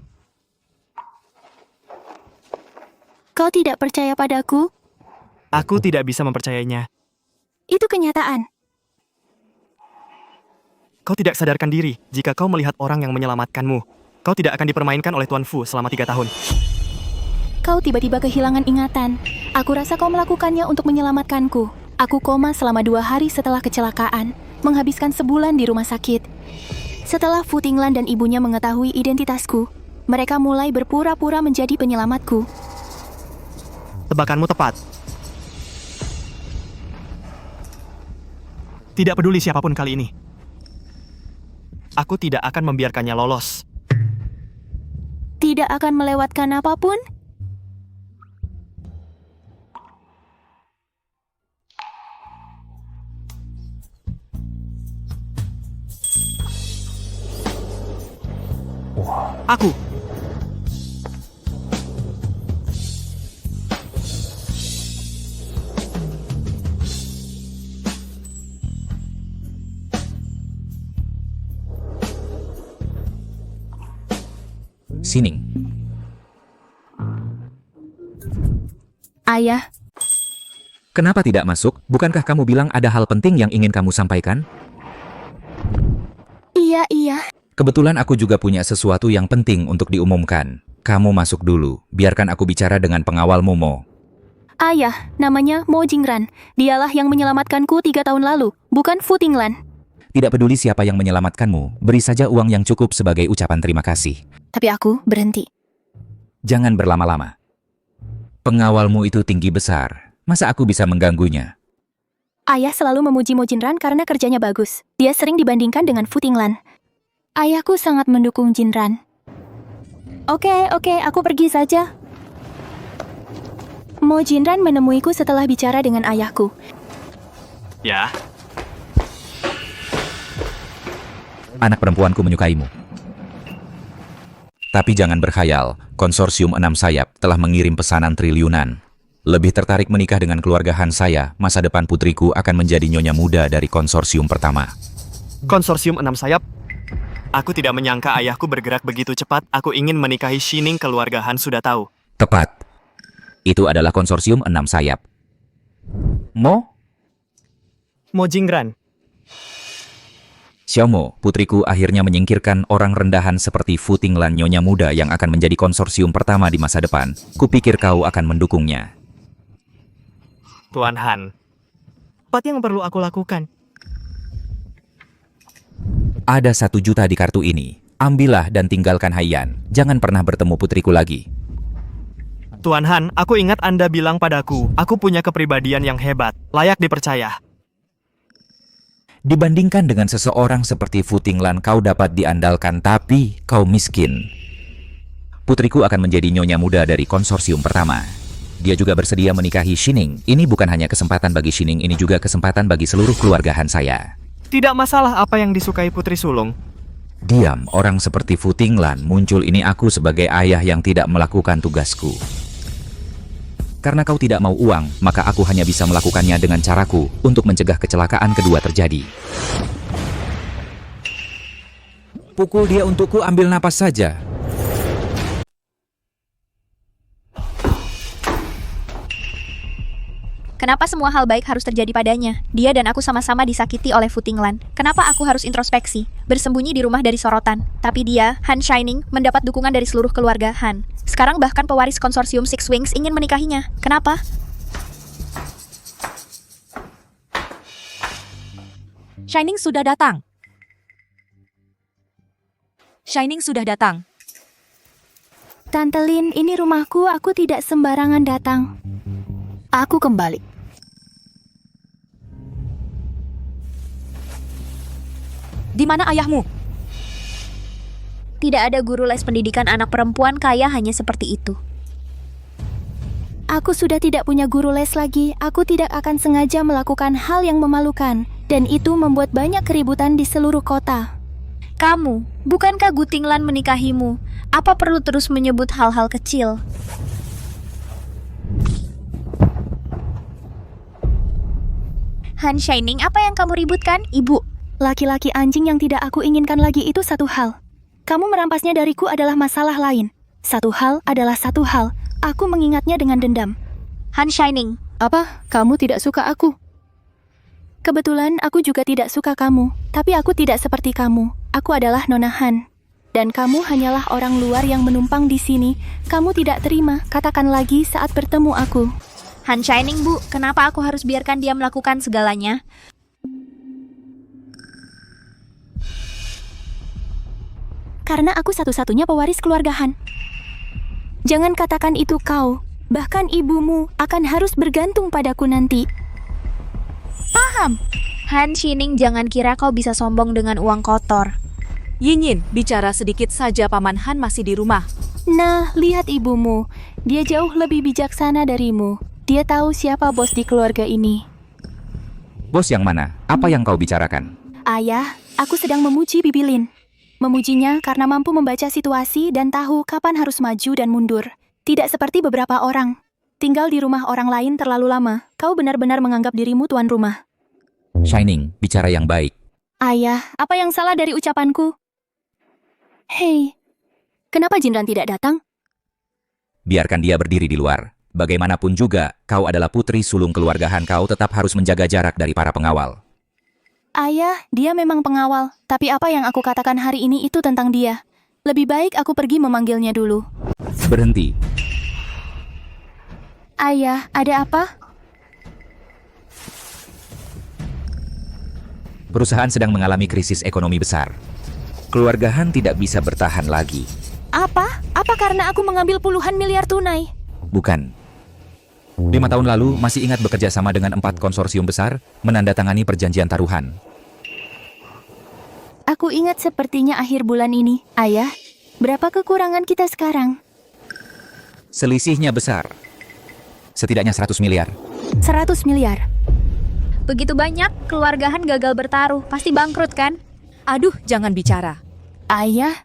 Kau tidak percaya padaku? Aku tidak bisa mempercayainya. Itu kenyataan. Kau tidak sadarkan diri jika kau melihat orang yang menyelamatkanmu. Kau tidak akan dipermainkan oleh Tuan Fu selama 3 tahun. Kau tiba-tiba kehilangan ingatan. Aku rasa kau melakukannya untuk menyelamatkanku. Aku koma selama 2 hari setelah kecelakaan, menghabiskan sebulan di rumah sakit. Setelah Fu Tinglan dan ibunya mengetahui identitasku, mereka mulai berpura-pura menjadi penyelamatku. Tebakanmu tepat. Tidak peduli siapapun kali ini. Aku tidak akan membiarkannya lolos. Tidak akan melewatkan apapun? Aku. Sining. Ayah. Kenapa tidak masuk? Bukankah kamu bilang ada hal penting yang ingin kamu sampaikan? Iya. Kebetulan aku juga punya sesuatu yang penting untuk diumumkan. Kamu masuk dulu, biarkan aku bicara dengan pengawalmu, Mo. Ayah, namanya Mo Jingran. Dialah yang menyelamatkanku 3 tahun lalu, bukan Fu Tinglan. Tidak peduli siapa yang menyelamatkanmu, beri saja uang yang cukup sebagai ucapan terima kasih. Tapi aku berhenti. Jangan berlama-lama. Pengawalmu itu tinggi besar, masa aku bisa mengganggunya? Ayah selalu memuji Mo Jinran karena kerjanya bagus. Dia sering dibandingkan dengan Fu Tinglan. Ayahku sangat mendukung Jinran. Oke, aku pergi saja. Mo Jinran menemuiku setelah bicara dengan ayahku. Ya. Anak perempuanku menyukaimu. Tapi jangan berkhayal, konsorsium 6 sayap telah mengirim pesanan triliunan. Lebih tertarik menikah dengan keluarga Han saya, masa depan putriku akan menjadi nyonya muda dari konsorsium pertama. Konsorsium 6 sayap? Aku tidak menyangka ayahku bergerak begitu cepat. Aku ingin menikahi Shining, keluarga Han sudah tahu. Tepat. Itu adalah konsorsium 6 sayap. Mo Jingran. Xiaomo, putriku akhirnya menyingkirkan orang rendahan seperti Fu Tinglan nyonya muda yang akan menjadi konsorsium pertama di masa depan. Kupikir kau akan mendukungnya. Tuan Han. Apa yang perlu aku lakukan? Ada 1 juta di kartu ini. Ambillah dan tinggalkan Haiyan. Jangan pernah bertemu putriku lagi. Tuan Han, aku ingat Anda bilang padaku, aku punya kepribadian yang hebat, layak dipercaya. Dibandingkan dengan seseorang seperti Fu Tinglan, kau dapat diandalkan, tapi kau miskin. Putriku akan menjadi nyonya muda dari konsorsium pertama. Dia juga bersedia menikahi Shining. Ini bukan hanya kesempatan bagi Shining, ini juga kesempatan bagi seluruh keluarga Han saya. Tidak masalah apa yang disukai putri sulung. Diam, orang seperti Fu Tinglan muncul ini aku sebagai ayah yang tidak melakukan tugasku. Karena kau tidak mau uang, maka aku hanya bisa melakukannya dengan caraku untuk mencegah kecelakaan kedua terjadi. Pukul dia untukku, ambil napas saja. Kenapa semua hal baik harus terjadi padanya? Dia dan aku sama-sama disakiti oleh Fu Tinglan. Kenapa aku harus introspeksi, bersembunyi di rumah dari sorotan? Tapi dia, Han Shining, mendapat dukungan dari seluruh keluarga Han. Sekarang bahkan pewaris konsorsium Six Wings ingin menikahinya. Kenapa? Shining sudah datang. Shining sudah datang. Tante Lin, ini rumahku, aku tidak sembarangan datang. Aku kembali. Di mana ayahmu? Tidak ada guru les pendidikan anak perempuan kaya hanya seperti itu. Aku sudah tidak punya guru les lagi. Aku tidak akan sengaja melakukan hal yang memalukan. Dan itu membuat banyak keributan di seluruh kota. Kamu, bukankah Gu Tinglan menikahimu? Apa perlu terus menyebut hal-hal kecil? Han Shining, apa yang kamu ributkan, Ibu? Laki-laki anjing yang tidak aku inginkan lagi itu satu hal. Kamu merampasnya dariku adalah masalah lain. Satu hal adalah satu hal. Aku mengingatnya dengan dendam. Han Shining. Apa? Kamu tidak suka aku? Kebetulan aku juga tidak suka kamu. Tapi aku tidak seperti kamu. Aku adalah Nona Han. Dan kamu hanyalah orang luar yang menumpang di sini. Kamu tidak terima, katakan lagi saat bertemu aku. Han Shining, Bu, kenapa aku harus biarkan dia melakukan segalanya? Karena aku satu-satunya pewaris keluarga Han. Jangan katakan itu kau. Bahkan ibumu akan harus bergantung padaku nanti. Paham. Han Shining, jangan kira kau bisa sombong dengan uang kotor. Yin, bicara sedikit saja, Paman Han masih di rumah. Nah, lihat ibumu. Dia jauh lebih bijaksana darimu. Dia tahu siapa bos di keluarga ini. Bos yang mana? Apa yang kau bicarakan? Ayah, aku sedang memuji Bibi Lin. Memujinya karena mampu membaca situasi dan tahu kapan harus maju dan mundur. Tidak seperti beberapa orang. Tinggal di rumah orang lain terlalu lama. Kau benar-benar menganggap dirimu tuan rumah. Shining, bicara yang baik. Ayah, apa yang salah dari ucapanku? Hei, kenapa Jinran tidak datang? Biarkan dia berdiri di luar. Bagaimanapun juga, kau adalah putri sulung keluarga Han, kau tetap harus menjaga jarak dari para pengawal. Ayah, dia memang pengawal. Tapi apa yang aku katakan hari ini itu tentang dia. Lebih baik aku pergi memanggilnya dulu. Berhenti. Ayah, ada apa? Perusahaan sedang mengalami krisis ekonomi besar. Keluarga Han tidak bisa bertahan lagi. Apa? Apa karena aku mengambil puluhan miliar tunai? Bukan. 5 tahun lalu, masih ingat bekerja sama dengan 4 konsorsium besar, menandatangani perjanjian taruhan. Aku ingat sepertinya akhir bulan ini. Ayah, berapa kekurangan kita sekarang? Selisihnya besar. Setidaknya 100 miliar. 100 miliar. Begitu banyak, keluarga Han gagal bertaruh. Pasti bangkrut kan? Aduh, jangan bicara. Ayah,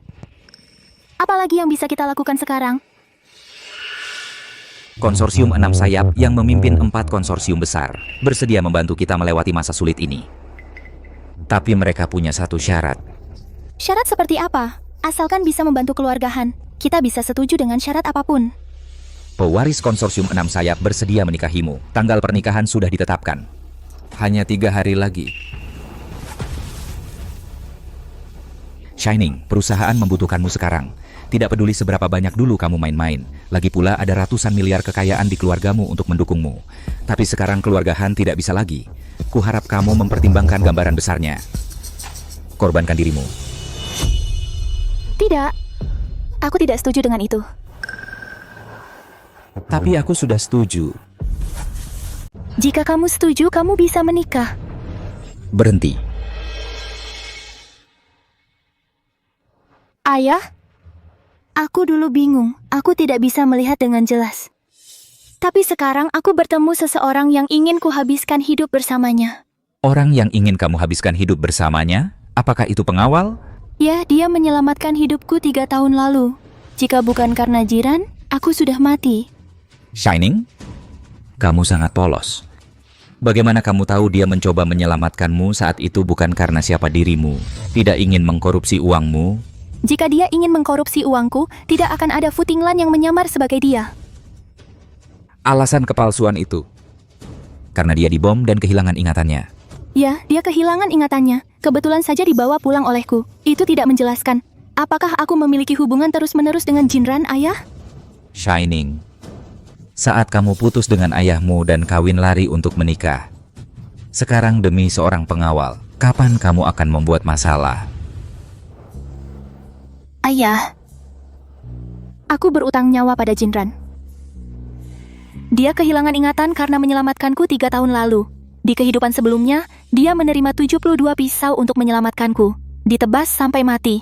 apalagi yang bisa kita lakukan sekarang? Konsorsium 6 sayap yang memimpin 4 konsorsium besar bersedia membantu kita melewati masa sulit ini. Tapi mereka punya satu syarat. Syarat seperti apa? Asalkan bisa membantu keluarga Han, kita bisa setuju dengan syarat apapun. Pewaris konsorsium 6 sayap bersedia menikahimu. Tanggal pernikahan sudah ditetapkan. Hanya 3 hari lagi. Shining, perusahaan membutuhkanmu sekarang. Tidak peduli seberapa banyak dulu kamu main-main. Lagi pula ada ratusan miliar kekayaan di keluargamu untuk mendukungmu. Tapi sekarang keluarga Han tidak bisa lagi. Kuharap kamu mempertimbangkan gambaran besarnya. Korbankan dirimu. Tidak. Aku tidak setuju dengan itu. Tapi aku sudah setuju. Jika kamu setuju, kamu bisa menikah. Berhenti. Ayah, aku dulu bingung. Aku tidak bisa melihat dengan jelas. Tapi sekarang aku bertemu seseorang yang ingin kuhabiskan hidup bersamanya. Orang yang ingin kamu habiskan hidup bersamanya? Apakah itu pengawal? Ya, dia menyelamatkan hidupku 3 tahun lalu. Jika bukan karena Jiran, aku sudah mati. Shining? Kamu sangat polos. Bagaimana kamu tahu dia mencoba menyelamatkanmu saat itu bukan karena siapa dirimu, tidak ingin mengkorupsi uangmu? Jika dia ingin mengkorupsi uangku, tidak akan ada Fu Tinglan yang menyamar sebagai dia. Alasan kepalsuan itu karena dia dibom dan kehilangan ingatannya. Ya, dia kehilangan ingatannya. Kebetulan saja dibawa pulang olehku. Itu tidak menjelaskan. Apakah aku memiliki hubungan terus-menerus dengan Jinran, ayah? Shining, saat kamu putus dengan ayahmu dan kawin lari untuk menikah, sekarang demi seorang pengawal, kapan kamu akan membuat masalah? Ayah, aku berutang nyawa pada Jinran. Dia kehilangan ingatan karena menyelamatkanku 3 tahun lalu. Di kehidupan sebelumnya, dia menerima 72 pisau untuk menyelamatkanku. Ditebas sampai mati.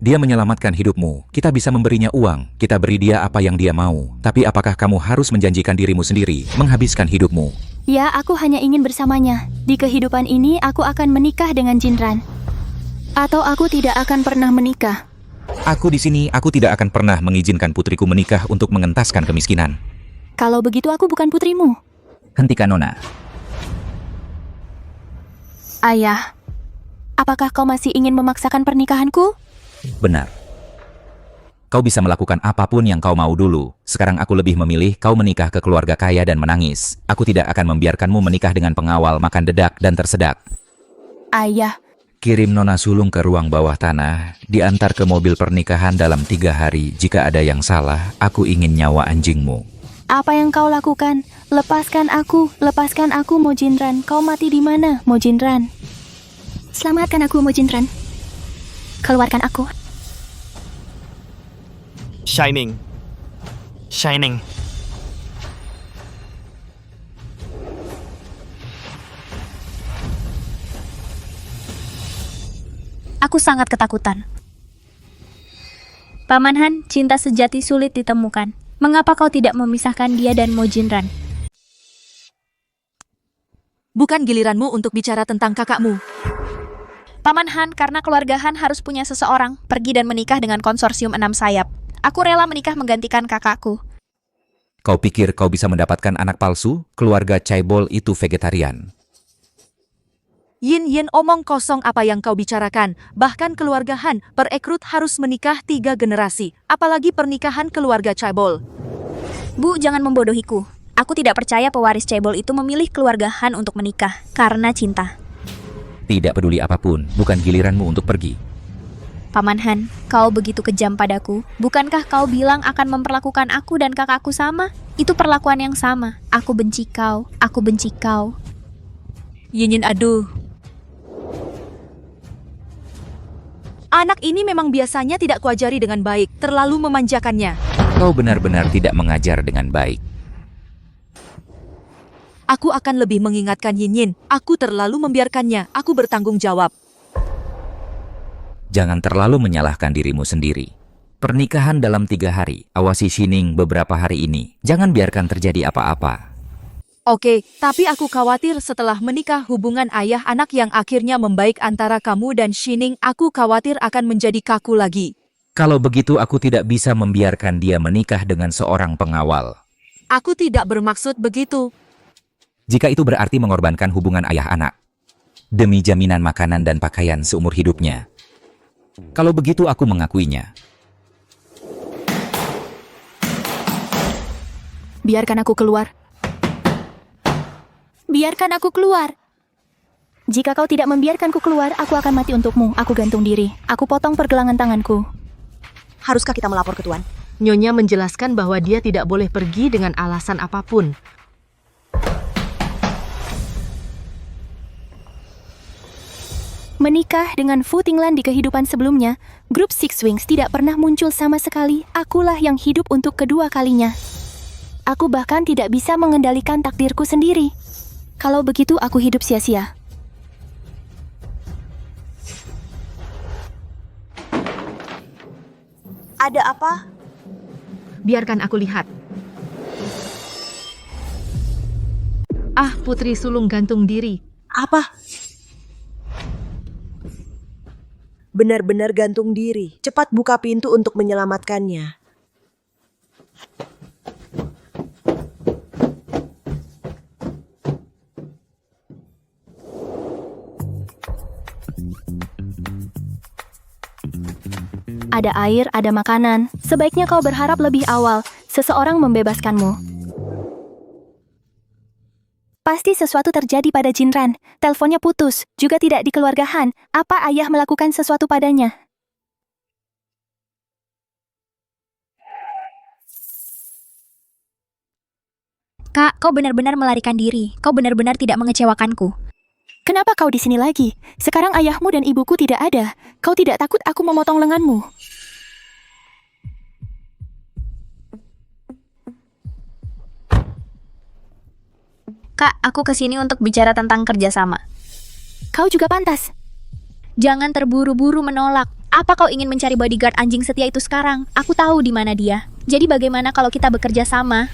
Dia menyelamatkan hidupmu. Kita bisa memberinya uang. Kita beri dia apa yang dia mau. Tapi apakah kamu harus menjanjikan dirimu sendiri, menghabiskan hidupmu? Ya, aku hanya ingin bersamanya. Di kehidupan ini, aku akan menikah dengan Jinran. Atau aku tidak akan pernah menikah. Aku di sini, aku tidak akan pernah mengizinkan putriku menikah untuk mengentaskan kemiskinan. Kalau begitu aku bukan putrimu. Hentikan, Nona. Ayah, apakah kau masih ingin memaksakan pernikahanku? Benar. Kau bisa melakukan apapun yang kau mau dulu. Sekarang aku lebih memilih kau menikah ke keluarga kaya dan menangis. Aku tidak akan membiarkanmu menikah dengan pengawal, makan dedak, dan tersedak. Ayah, Kirim Nona sulung ke ruang bawah tanah, diantar ke mobil pernikahan dalam 3 hari. Jika ada yang salah, aku ingin nyawa anjingmu. apa yang kau lakukan? Lepaskan aku, Mo Jinran. Kau mati di mana, Mo Jinran? Selamatkan aku, Mo Jinran. Keluarkan aku. Shining. Shining. Aku sangat ketakutan. Paman Han, cinta sejati sulit ditemukan. Mengapa kau tidak memisahkan dia dan Mo Jinran? Bukan giliranmu untuk bicara tentang kakakmu. Paman Han, karena keluarga Han harus punya seseorang, pergi dan menikah dengan konsorsium 6 sayap. Aku rela menikah menggantikan kakakku. Kau pikir kau bisa mendapatkan anak palsu? Keluarga Chaebol itu vegetarian. Yin omong kosong apa yang kau bicarakan. Bahkan keluarga Han, perekrut harus menikah 3 generasi. Apalagi pernikahan keluarga Chaebol. Bu, jangan membodohiku. Aku tidak percaya pewaris Chaebol itu memilih keluarga Han untuk menikah karena cinta. Tidak peduli apapun, bukan giliranmu untuk pergi. Paman Han, kau begitu kejam padaku. Bukankah kau bilang akan memperlakukan aku dan kakakku sama? Itu perlakuan yang sama. Aku benci kau. Aku benci kau. Yin aduh. Anak ini memang biasanya tidak kuajari dengan baik, terlalu memanjakannya. Kau benar-benar tidak mengajar dengan baik. Aku akan lebih mengingatkan Yin. Aku terlalu membiarkannya. Aku bertanggung jawab. Jangan terlalu menyalahkan dirimu sendiri. Pernikahan dalam 3 hari. Awasi Shining beberapa hari ini. Jangan biarkan terjadi apa-apa. Oke, tapi aku khawatir setelah menikah hubungan ayah anak yang akhirnya membaik antara kamu dan Shining, aku khawatir akan menjadi kaku lagi. Kalau begitu aku tidak bisa membiarkan dia menikah dengan seorang pengawal. Aku tidak bermaksud begitu. Jika itu berarti mengorbankan hubungan ayah anak. Demi jaminan makanan dan pakaian seumur hidupnya. Kalau begitu aku mengakuinya. Biarkan aku keluar. Biarkan aku keluar. Jika kau tidak membiarkanku keluar, aku akan mati untukmu. Aku gantung diri. Aku potong pergelangan tanganku. Haruskah kita melapor ke Tuan? Nyonya menjelaskan bahwa dia tidak boleh pergi dengan alasan apapun. Menikah dengan Fu Tinglan di kehidupan sebelumnya, grup Six Wings tidak pernah muncul sama sekali. Akulah yang hidup untuk kedua kalinya. Aku bahkan tidak bisa mengendalikan takdirku sendiri. Kalau begitu aku hidup sia-sia. Ada apa? Biarkan aku lihat. Ah, putri sulung gantung diri. Apa? Benar-benar gantung diri. Cepat buka pintu untuk menyelamatkannya. Ada air, ada makanan. Sebaiknya kau berharap lebih awal. Seseorang membebaskanmu. Pasti sesuatu terjadi pada Jinran. Teleponnya putus, juga tidak di keluarga Han. Apa ayah melakukan sesuatu padanya? Kak, kau benar-benar melarikan diri. Kau benar-benar tidak mengecewakanku. Kenapa kau di sini lagi? Sekarang ayahmu dan ibuku tidak ada. Kau tidak takut aku memotong lenganmu? Kak, aku kesini untuk bicara tentang kerjasama. Kau juga pantas. Jangan terburu-buru menolak. Apa kau ingin mencari bodyguard anjing setia itu sekarang? Aku tahu di mana dia. Jadi bagaimana kalau kita bekerja sama?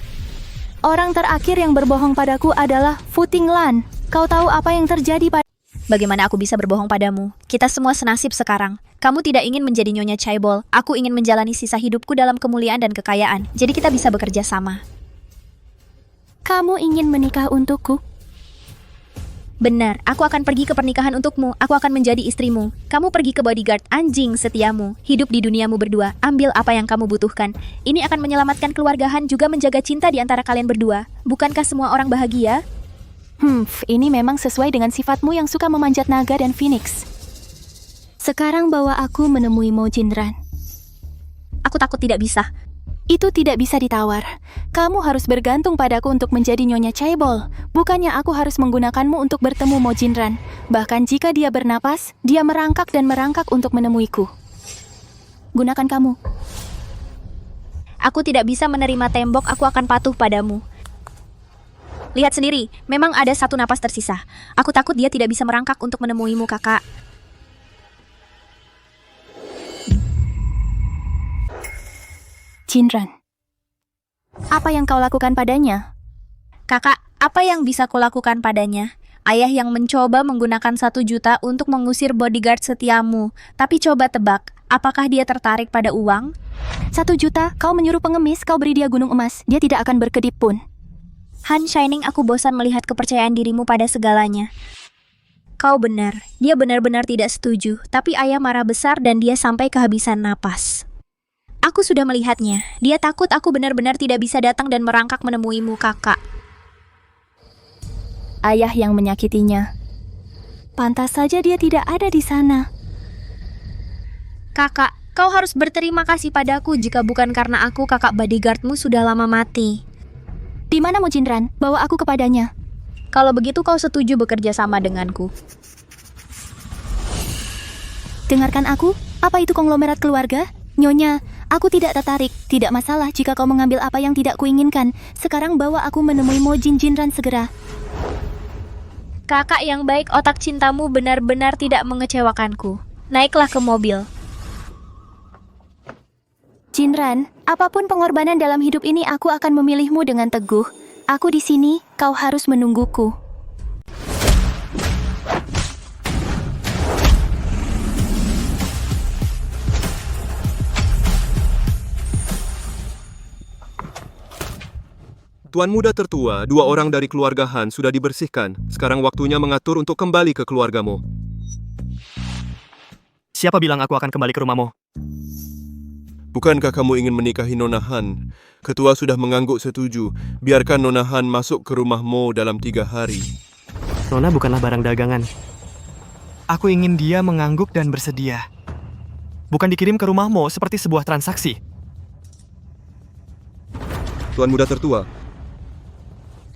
Orang terakhir yang berbohong padaku adalah Fu Tinglan. Kau tahu apa yang terjadi pada... Bagaimana aku bisa berbohong padamu? Kita semua senasib sekarang. Kamu tidak ingin menjadi Nyonya Chaebol. Aku ingin menjalani sisa hidupku dalam kemuliaan dan kekayaan. Jadi kita bisa bekerja sama. Kamu ingin menikah untukku? Benar, aku akan pergi ke pernikahan untukmu. Aku akan menjadi istrimu. Kamu pergi ke bodyguard anjing setiamu. Hidup di duniamu berdua. Ambil apa yang kamu butuhkan. Ini akan menyelamatkan keluarga Han, juga menjaga cinta di antara kalian berdua. Bukankah semua orang bahagia? Ini memang sesuai dengan sifatmu yang suka memanjat naga dan phoenix. Sekarang bawa aku menemui Mo Jinran. Aku takut tidak bisa. Itu tidak bisa ditawar. Kamu harus bergantung padaku untuk menjadi Nyonya Chaebol. Bukannya aku harus menggunakanmu untuk bertemu Mo Jinran. Bahkan jika dia bernapas, dia merangkak dan merangkak untuk menemuiku. Gunakan kamu. Aku tidak bisa menerima tembok, aku akan patuh padamu. Lihat sendiri, memang ada satu napas tersisa. Aku takut dia tidak bisa merangkak untuk menemuimu, kakak. Jinran, apa yang kau lakukan padanya? Kakak, apa yang bisa kulakukan padanya? Ayah yang mencoba menggunakan 1 juta untuk mengusir bodyguard setiamu. Tapi coba tebak, apakah dia tertarik pada uang? 1 juta, kau menyuruh pengemis, kau beri dia gunung emas. Dia tidak akan berkedip pun. Han Shining, aku bosan melihat kepercayaan dirimu pada segalanya. Kau benar, dia benar-benar tidak setuju. Tapi ayah marah besar dan dia sampai kehabisan napas. Aku sudah melihatnya. Dia takut aku benar-benar tidak bisa datang dan merangkak menemuimu, kakak. Ayah yang menyakitinya. Pantas saja dia tidak ada di sana. Kakak, kau harus berterima kasih padaku. Jika bukan karena aku, kakak bodyguardmu sudah lama mati. Di mana Mo Jinran? Bawa aku kepadanya. Kalau begitu kau setuju bekerja sama denganku. Dengarkan aku, apa itu konglomerat keluarga? Nyonya, aku tidak tertarik. Tidak masalah jika kau mengambil apa yang tidak kuinginkan. Sekarang bawa aku menemui Mo Jinran segera. Kakak yang baik, otak cintamu benar-benar tidak mengecewakanku. Naiklah ke mobil. Jinran, apapun pengorbanan dalam hidup ini, aku akan memilihmu dengan teguh. Aku di sini, kau harus menungguku. Tuan muda tertua, 2 orang dari keluarga Han sudah dibersihkan. Sekarang waktunya mengatur untuk kembali ke keluargamu. Siapa bilang aku akan kembali ke rumahmu? Bukankah kamu ingin menikahi Nona Han? Ketua sudah mengangguk setuju. Biarkan Nona Han masuk ke rumahmu dalam 3 hari. Nona bukanlah barang dagangan. Aku ingin dia mengangguk dan bersedia. Bukan dikirim ke rumahmu seperti sebuah transaksi. Tuan muda tertua,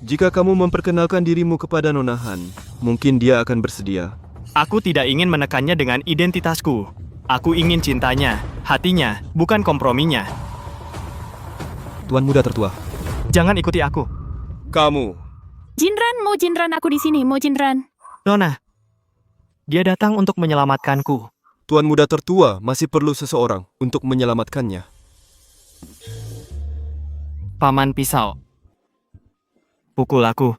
jika kamu memperkenalkan dirimu kepada Nona Han, mungkin dia akan bersedia. Aku tidak ingin menekannya dengan identitasku. Aku ingin cintanya, hatinya, bukan komprominya. Tuan muda tertua. Jangan ikuti aku. Kamu. Jinran, Mo Jinran, aku di sini, Mo Jinran. Nona, dia datang untuk menyelamatkanku. Tuan muda tertua masih perlu seseorang untuk menyelamatkannya. Paman Pisau. Pukul aku.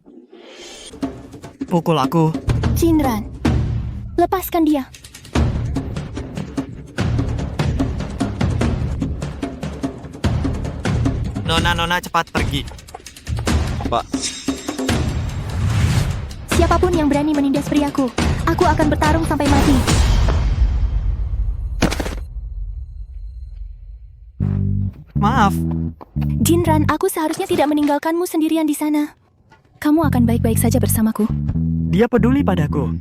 Pukul aku. Jinran, lepaskan dia. Nona cepat pergi. Pak, Siapapun yang berani menindas priaku, aku akan bertarung sampai mati. Maaf. Jinran, aku seharusnya tidak meninggalkanmu sendirian di sana. Kamu akan baik-baik saja bersamaku. Dia peduli padaku.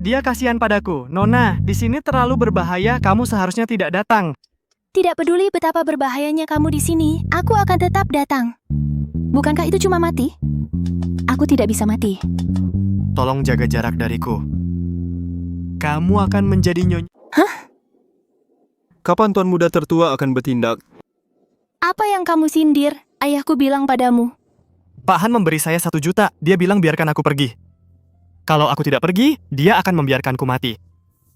Dia kasihan padaku. Nona, di sini terlalu berbahaya, kamu seharusnya tidak datang. Tidak peduli betapa berbahayanya kamu di sini, aku akan tetap datang. Bukankah itu cuma mati? Aku tidak bisa mati. Tolong jaga jarak dariku. Kamu akan menjadi nyonya. Hah? kapan Tuan Muda tertua akan bertindak? Apa yang kamu sindir? Ayahku bilang padamu. Pak Han memberi saya 1 juta. Dia bilang biarkan aku pergi. Kalau aku tidak pergi, dia akan membiarkanku mati.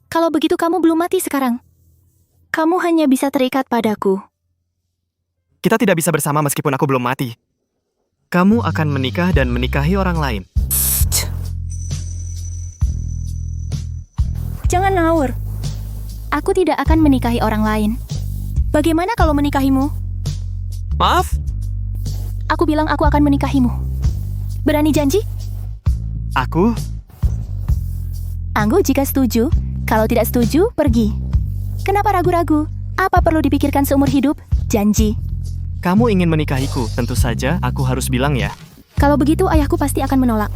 Kalau begitu kamu belum mati sekarang. Kamu hanya bisa terikat padaku. Kita tidak bisa bersama meskipun aku belum mati. Kamu akan menikah dan menikahi orang lain. Jangan ngawur. Aku tidak akan menikahi orang lain. Bagaimana kalau menikahimu? Maaf? Aku bilang aku akan menikahimu. Berani janji? Aku? Anggu jika setuju. Kalau tidak setuju, pergi. Kenapa ragu-ragu? Apa perlu dipikirkan seumur hidup? Janji. Kamu ingin menikahiku, tentu saja aku harus bilang ya. Kalau begitu ayahku pasti akan menolak.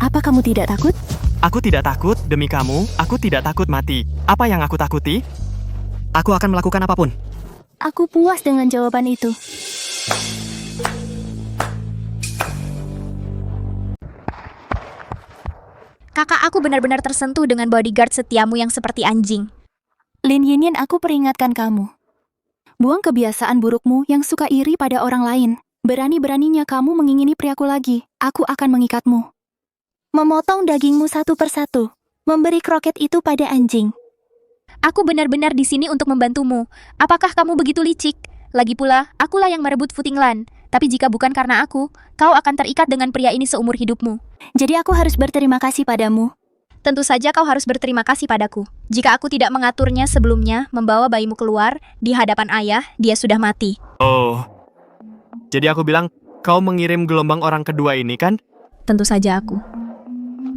Apa kamu tidak takut? Aku tidak takut, demi kamu, aku tidak takut mati. Apa yang aku takuti? Aku akan melakukan apapun. Aku puas dengan jawaban itu. Kakak, aku benar-benar tersentuh dengan bodyguard setiamu yang seperti anjing. Lin Yinyin, aku peringatkan kamu. Buang kebiasaan burukmu yang suka iri pada orang lain. Berani-beraninya kamu mengingini priaku lagi. Aku akan mengikatmu. Memotong dagingmu satu persatu. Memberi kroket itu pada anjing. Aku benar-benar di sini untuk membantumu. Apakah kamu begitu licik? Lagi pula, akulah yang merebut Footing Land. Tapi jika bukan karena aku, kau akan terikat dengan pria ini seumur hidupmu. Jadi aku harus berterima kasih padamu. Tentu saja kau harus berterima kasih padaku. Jika aku tidak mengaturnya sebelumnya, membawa bayimu keluar, di hadapan ayah, dia sudah mati. Oh. Jadi aku bilang, kau mengirim gelombang orang kedua ini kan? Tentu saja aku.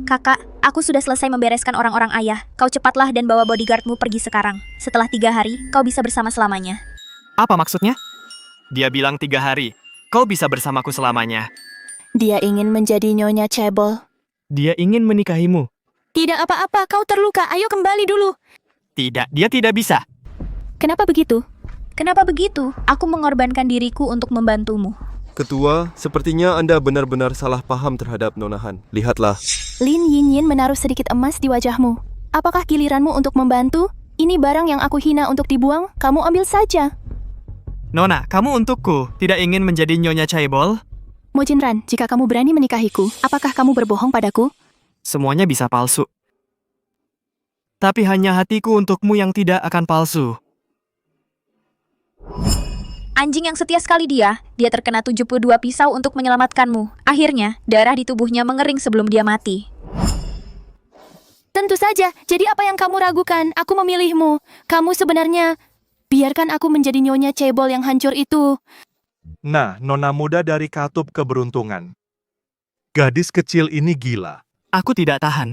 Kakak, aku sudah selesai membereskan orang-orang ayah. Kau cepatlah dan bawa bodyguardmu pergi sekarang. Setelah 3 hari, kau bisa bersama selamanya. Apa maksudnya? Dia bilang 3 hari. Kau bisa bersamaku selamanya. Dia ingin menjadi nyonya cebol. Dia ingin menikahimu. Tidak apa-apa, kau terluka. Ayo kembali dulu. Tidak, dia tidak bisa. Kenapa begitu? Kenapa begitu? Aku mengorbankan diriku untuk membantumu. Ketua, sepertinya Anda benar-benar salah paham terhadap Nona Han. Lihatlah. Lin Yinyin menaruh sedikit emas di wajahmu. Apakah giliranmu untuk membantu? Ini barang yang aku hina untuk dibuang, kamu ambil saja. Nona, kamu untukku. Tidak ingin menjadi nyonya Chaebol? Mo Jinran, jika kamu berani menikahiku, apakah kamu berbohong padaku? Semuanya bisa palsu. Tapi hanya hatiku untukmu yang tidak akan palsu. Anjing yang setia sekali dia terkena 72 pisau untuk menyelamatkanmu. Akhirnya, darah di tubuhnya mengering sebelum dia mati. Tentu saja, jadi apa yang kamu ragukan? Aku memilihmu. Kamu sebenarnya... Biarkan aku menjadi nyonya cebol yang hancur itu. Nah, nona muda dari Katup Keberuntungan. Gadis kecil ini gila. Aku tidak tahan.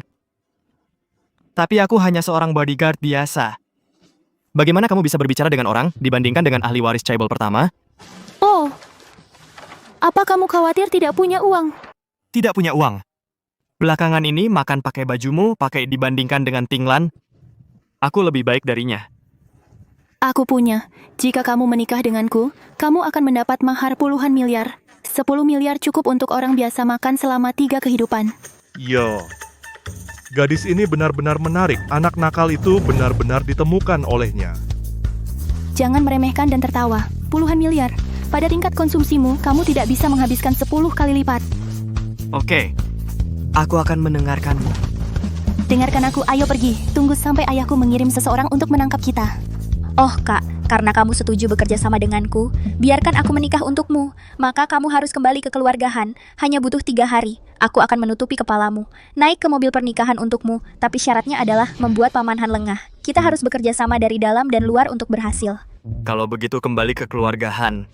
Tapi aku hanya seorang bodyguard biasa. Bagaimana kamu bisa berbicara dengan orang dibandingkan dengan ahli waris Chaebol pertama? Oh, apa kamu khawatir tidak punya uang? Tidak punya uang. Belakangan ini makan pakai bajumu, pakai dibandingkan dengan Tinglan. Aku lebih baik darinya. Aku punya. Jika kamu menikah denganku, kamu akan mendapat mahar puluhan miliar. 10 miliar cukup untuk orang biasa makan selama 3 kehidupan. Yo. Gadis ini benar-benar menarik. Anak nakal itu benar-benar ditemukan olehnya. Jangan meremehkan dan tertawa. Puluhan miliar. Pada tingkat konsumsimu, kamu tidak bisa menghabiskan 10 kali lipat. Oke. Aku akan mendengarkanmu. Dengarkan aku, ayo pergi. Tunggu sampai ayahku mengirim seseorang untuk menangkap kita. Oh kak, Karena kamu setuju bekerja sama denganku, biarkan aku menikah untukmu. Maka kamu harus kembali ke keluarga Han. Hanya butuh 3 hari. Aku akan menutupi kepalamu. Naik ke mobil pernikahan untukmu. Tapi syaratnya adalah membuat Paman Han lengah. Kita harus bekerja sama dari dalam dan luar untuk berhasil. Kalau begitu kembali ke keluarga Han.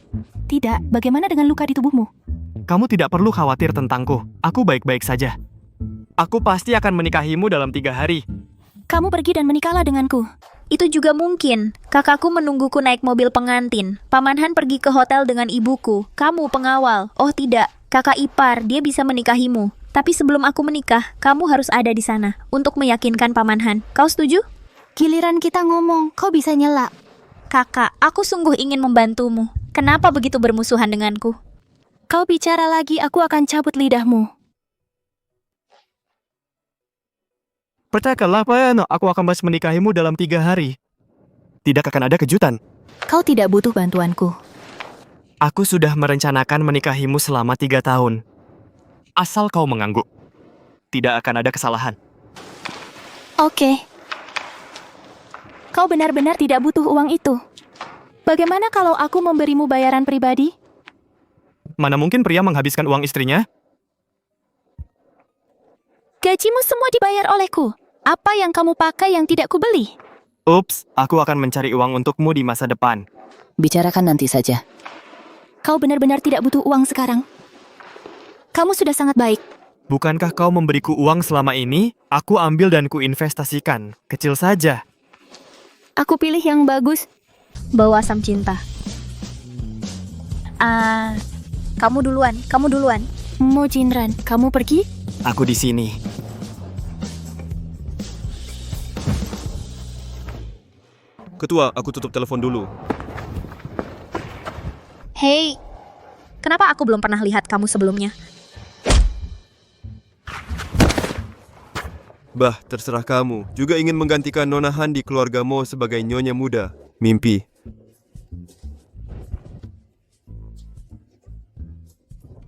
Tidak, bagaimana dengan luka di tubuhmu? Kamu tidak perlu khawatir tentangku. Aku baik-baik saja. Aku pasti akan menikahimu dalam 3 hari. Kamu pergi dan menikahlah denganku. Itu juga mungkin. Kakakku menungguku naik mobil pengantin. Paman Han pergi ke hotel dengan ibuku. Kamu pengawal. Oh tidak, kakak ipar, dia bisa menikahimu. Tapi sebelum aku menikah, kamu harus ada di sana untuk meyakinkan Paman Han. Kau setuju? Giliran kita ngomong, kau bisa nyela. Kakak, aku sungguh ingin membantumu. Kenapa begitu bermusuhan denganku? Kau bicara lagi, aku akan cabut lidahmu. Percayakanlah, Payano, aku akan bahas menikahimu dalam 3 hari. Tidak akan ada kejutan. Kau tidak butuh bantuanku. Aku sudah merencanakan menikahimu selama 3 tahun. Asal kau mengangguk. Tidak akan ada kesalahan. Oke. Kau benar-benar tidak butuh uang itu. Bagaimana kalau aku memberimu bayaran pribadi? Mana mungkin pria menghabiskan uang istrinya? Gajimu semua dibayar olehku. Apa yang kamu pakai yang tidak kubeli? Ups, aku akan mencari uang untukmu di masa depan. Bicarakan nanti saja. Kau benar-benar tidak butuh uang sekarang. Kamu sudah sangat baik. Bukankah kau memberiku uang selama ini? Aku ambil dan ku investasikan. Kecil saja. Aku pilih yang bagus. Bawa asam cinta. Kamu duluan. Mo Jinran, kamu pergi? Aku di sini. Ketua, aku tutup telepon dulu. Hei, kenapa aku belum pernah lihat kamu sebelumnya? Bah, terserah kamu. Juga ingin menggantikan Nona Han di keluarga Mo sebagai nyonya muda. Mimpi.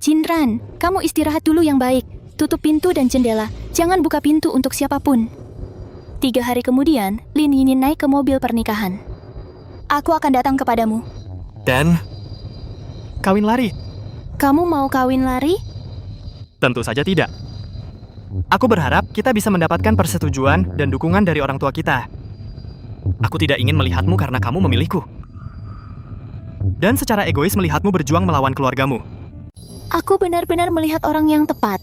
Jinran, kamu istirahat dulu yang baik. Tutup pintu dan jendela. Jangan buka pintu untuk siapapun. 3 hari kemudian, Lin Yinin naik ke mobil pernikahan. Aku akan datang kepadamu. Dan kawin lari? Kamu mau kawin lari? Tentu saja tidak. Aku berharap kita bisa mendapatkan persetujuan dan dukungan dari orang tua kita. Aku tidak ingin melihatmu karena kamu memilihku. Dan secara egois melihatmu berjuang melawan keluargamu. Aku benar-benar melihat orang yang tepat.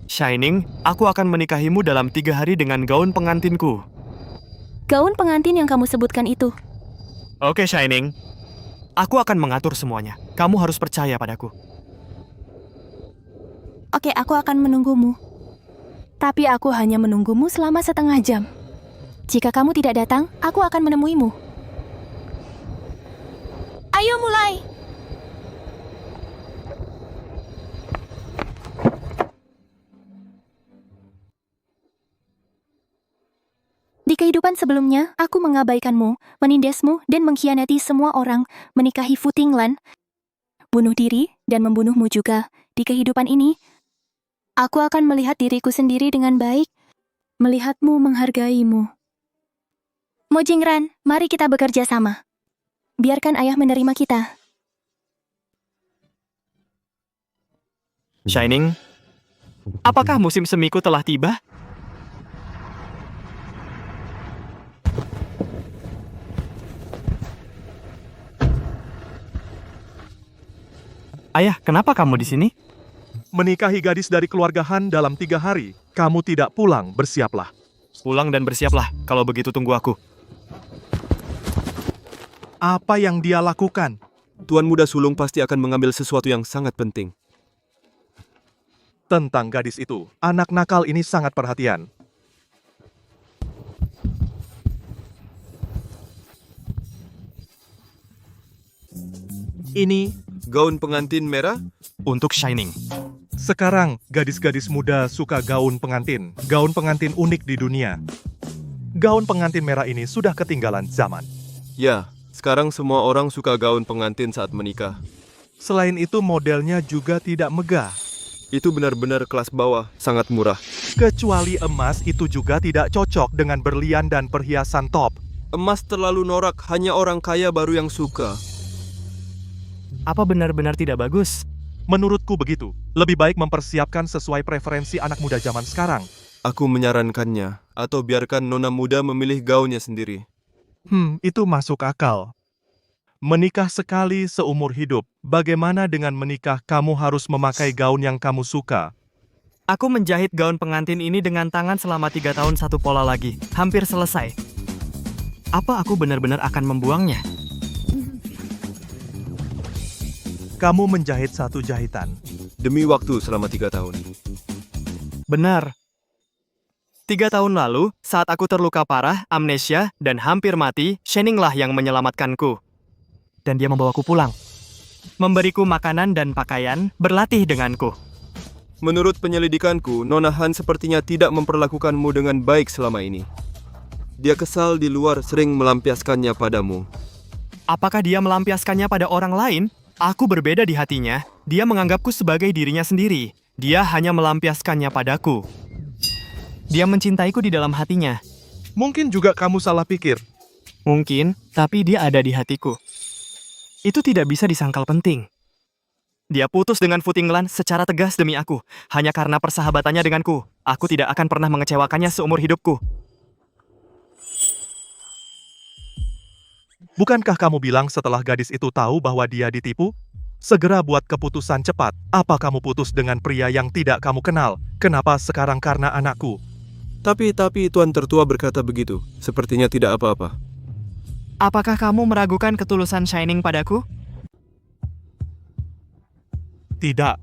Shining, aku akan menikahimu dalam 3 hari dengan gaun pengantinku. Gaun pengantin yang kamu sebutkan itu. Oke, Shining. Aku akan mengatur semuanya. Kamu harus percaya padaku. Oke, aku akan menunggumu. Tapi aku hanya menunggumu selama setengah jam. Jika kamu tidak datang, aku akan menemuimu. Ayo mulai! Di kehidupan sebelumnya, aku mengabaikanmu, menindasmu, dan mengkhianati semua orang, menikahi Fu Tinglan, bunuh diri, dan membunuhmu juga. Di kehidupan ini, aku akan melihat diriku sendiri dengan baik, melihatmu menghargaimu. Mo Jingran, mari kita bekerja sama. Biarkan ayah menerima kita. Shining, apakah musim semiku telah tiba? Ayah, kenapa kamu di sini? Menikahi gadis dari keluarga Han dalam 3 hari. Kamu tidak pulang, bersiaplah. Pulang dan bersiaplah. Kalau begitu tunggu aku. Apa yang dia lakukan? Tuan Muda Sulung pasti akan mengambil sesuatu yang sangat penting. Tentang gadis itu, anak nakal ini sangat perhatian. Ini gaun pengantin merah untuk Shining. Sekarang, gadis-gadis muda suka gaun pengantin. Gaun pengantin unik di dunia. Gaun pengantin merah ini sudah ketinggalan zaman. Ya, sekarang semua orang suka gaun pengantin saat menikah. Selain itu, modelnya juga tidak megah. Itu benar-benar kelas bawah, sangat murah. Kecuali emas itu juga tidak cocok dengan berlian dan perhiasan top. Emas terlalu norak, hanya orang kaya baru yang suka. Apa benar-benar tidak bagus? Menurutku begitu. Lebih baik mempersiapkan sesuai preferensi anak muda zaman sekarang. Aku menyarankannya, atau biarkan nona muda memilih gaunnya sendiri. Itu masuk akal. Menikah sekali seumur hidup. Bagaimana dengan menikah kamu harus memakai gaun yang kamu suka? Aku menjahit gaun pengantin ini dengan tangan selama 3 tahun satu pola lagi. Hampir selesai. Apa aku benar-benar akan membuangnya? Kamu menjahit satu jahitan. Demi waktu selama 3 tahun. Benar. 3 tahun lalu, saat aku terluka parah, amnesia, dan hampir mati, Shining-lah yang menyelamatkanku. Dan dia membawaku pulang. Memberiku makanan dan pakaian, berlatih denganku. Menurut penyelidikanku, Nona Han sepertinya tidak memperlakukanmu dengan baik selama ini. Dia kesal di luar sering melampiaskannya padamu. Apakah dia melampiaskannya pada orang lain? Aku berbeda di hatinya. Dia menganggapku sebagai dirinya sendiri. Dia hanya melampiaskannya padaku. Dia mencintaiku di dalam hatinya. Mungkin juga kamu salah pikir. Mungkin, tapi dia ada di hatiku. Itu tidak bisa disangkal penting. Dia putus dengan Fu Tinglan secara tegas demi aku. Hanya karena persahabatannya denganku. Aku tidak akan pernah mengecewakannya seumur hidupku. Bukankah kamu bilang setelah gadis itu tahu bahwa dia ditipu? Segera buat keputusan cepat. Apa kamu putus dengan pria yang tidak kamu kenal? Kenapa sekarang karena anakku? Tapi Tuan Tertua berkata begitu. Sepertinya tidak apa-apa. Apakah kamu meragukan ketulusan Shining padaku? Tidak.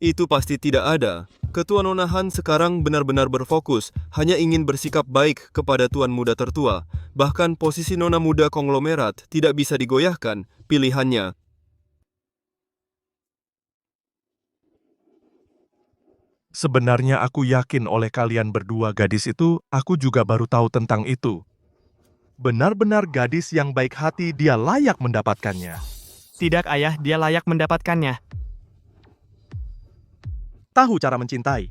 Itu pasti tidak ada. Ketua Nona Han sekarang benar-benar berfokus, hanya ingin bersikap baik kepada Tuan Muda Tertua. Bahkan posisi Nona Muda konglomerat tidak bisa digoyahkan, pilihannya. Sebenarnya aku yakin oleh kalian berdua gadis itu, aku juga baru tahu tentang itu. Benar-benar gadis yang baik hati, dia layak mendapatkannya. Tidak, Ayah, dia layak mendapatkannya. Tahu cara mencintai.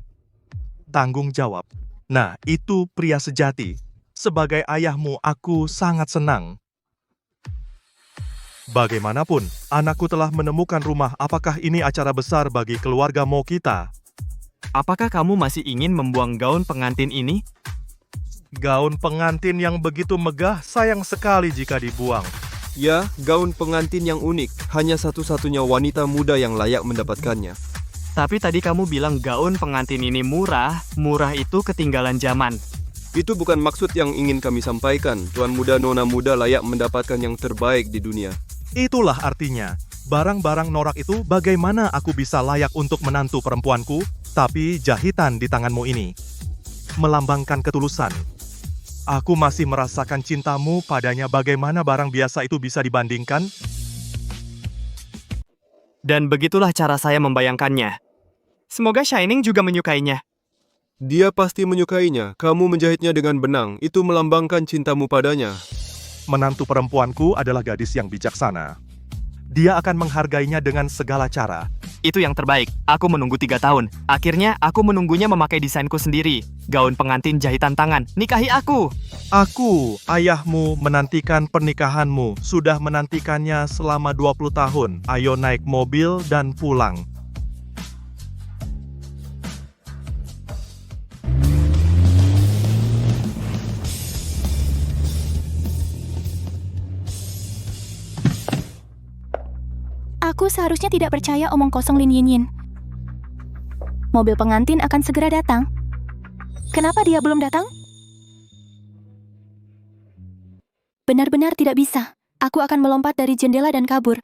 Tanggung jawab. Nah, itu pria sejati. Sebagai ayahmu, aku sangat senang. Bagaimanapun, anakku telah menemukan rumah. Apakah ini acara besar bagi keluarga Mo kita? Apakah kamu masih ingin membuang gaun pengantin ini? Gaun pengantin yang begitu megah, sayang sekali jika dibuang. Ya, gaun pengantin yang unik. Hanya satu-satunya wanita muda yang layak mendapatkannya. Tapi tadi kamu bilang gaun pengantin ini murah. Murah itu ketinggalan zaman. Itu bukan maksud yang ingin kami sampaikan. Tuan Muda Nona Muda layak mendapatkan yang terbaik di dunia. Itulah artinya. Barang-barang norak itu bagaimana aku bisa layak untuk menantu perempuanku? Tapi jahitan di tanganmu ini melambangkan ketulusan. Aku masih merasakan cintamu padanya. Bagaimana barang biasa itu bisa dibandingkan? Dan begitulah cara saya membayangkannya. Semoga Shining juga menyukainya. Dia pasti menyukainya. Kamu menjahitnya dengan benang. Itu melambangkan cintamu padanya. Menantu perempuanku adalah gadis yang bijaksana. Dia akan menghargainya dengan segala cara. Itu yang terbaik. Aku menunggu 3 tahun. Akhirnya, aku menunggunya memakai desainku sendiri. Gaun pengantin jahitan tangan. Nikahi aku! Aku, ayahmu, menantikan pernikahanmu. Sudah menantikannya selama 20 tahun. Ayo naik mobil dan pulang. Aku seharusnya tidak percaya omong kosong Lin Yinyin. Mobil pengantin akan segera datang. Kenapa dia belum datang? Benar-benar tidak bisa. Aku akan melompat dari jendela dan kabur.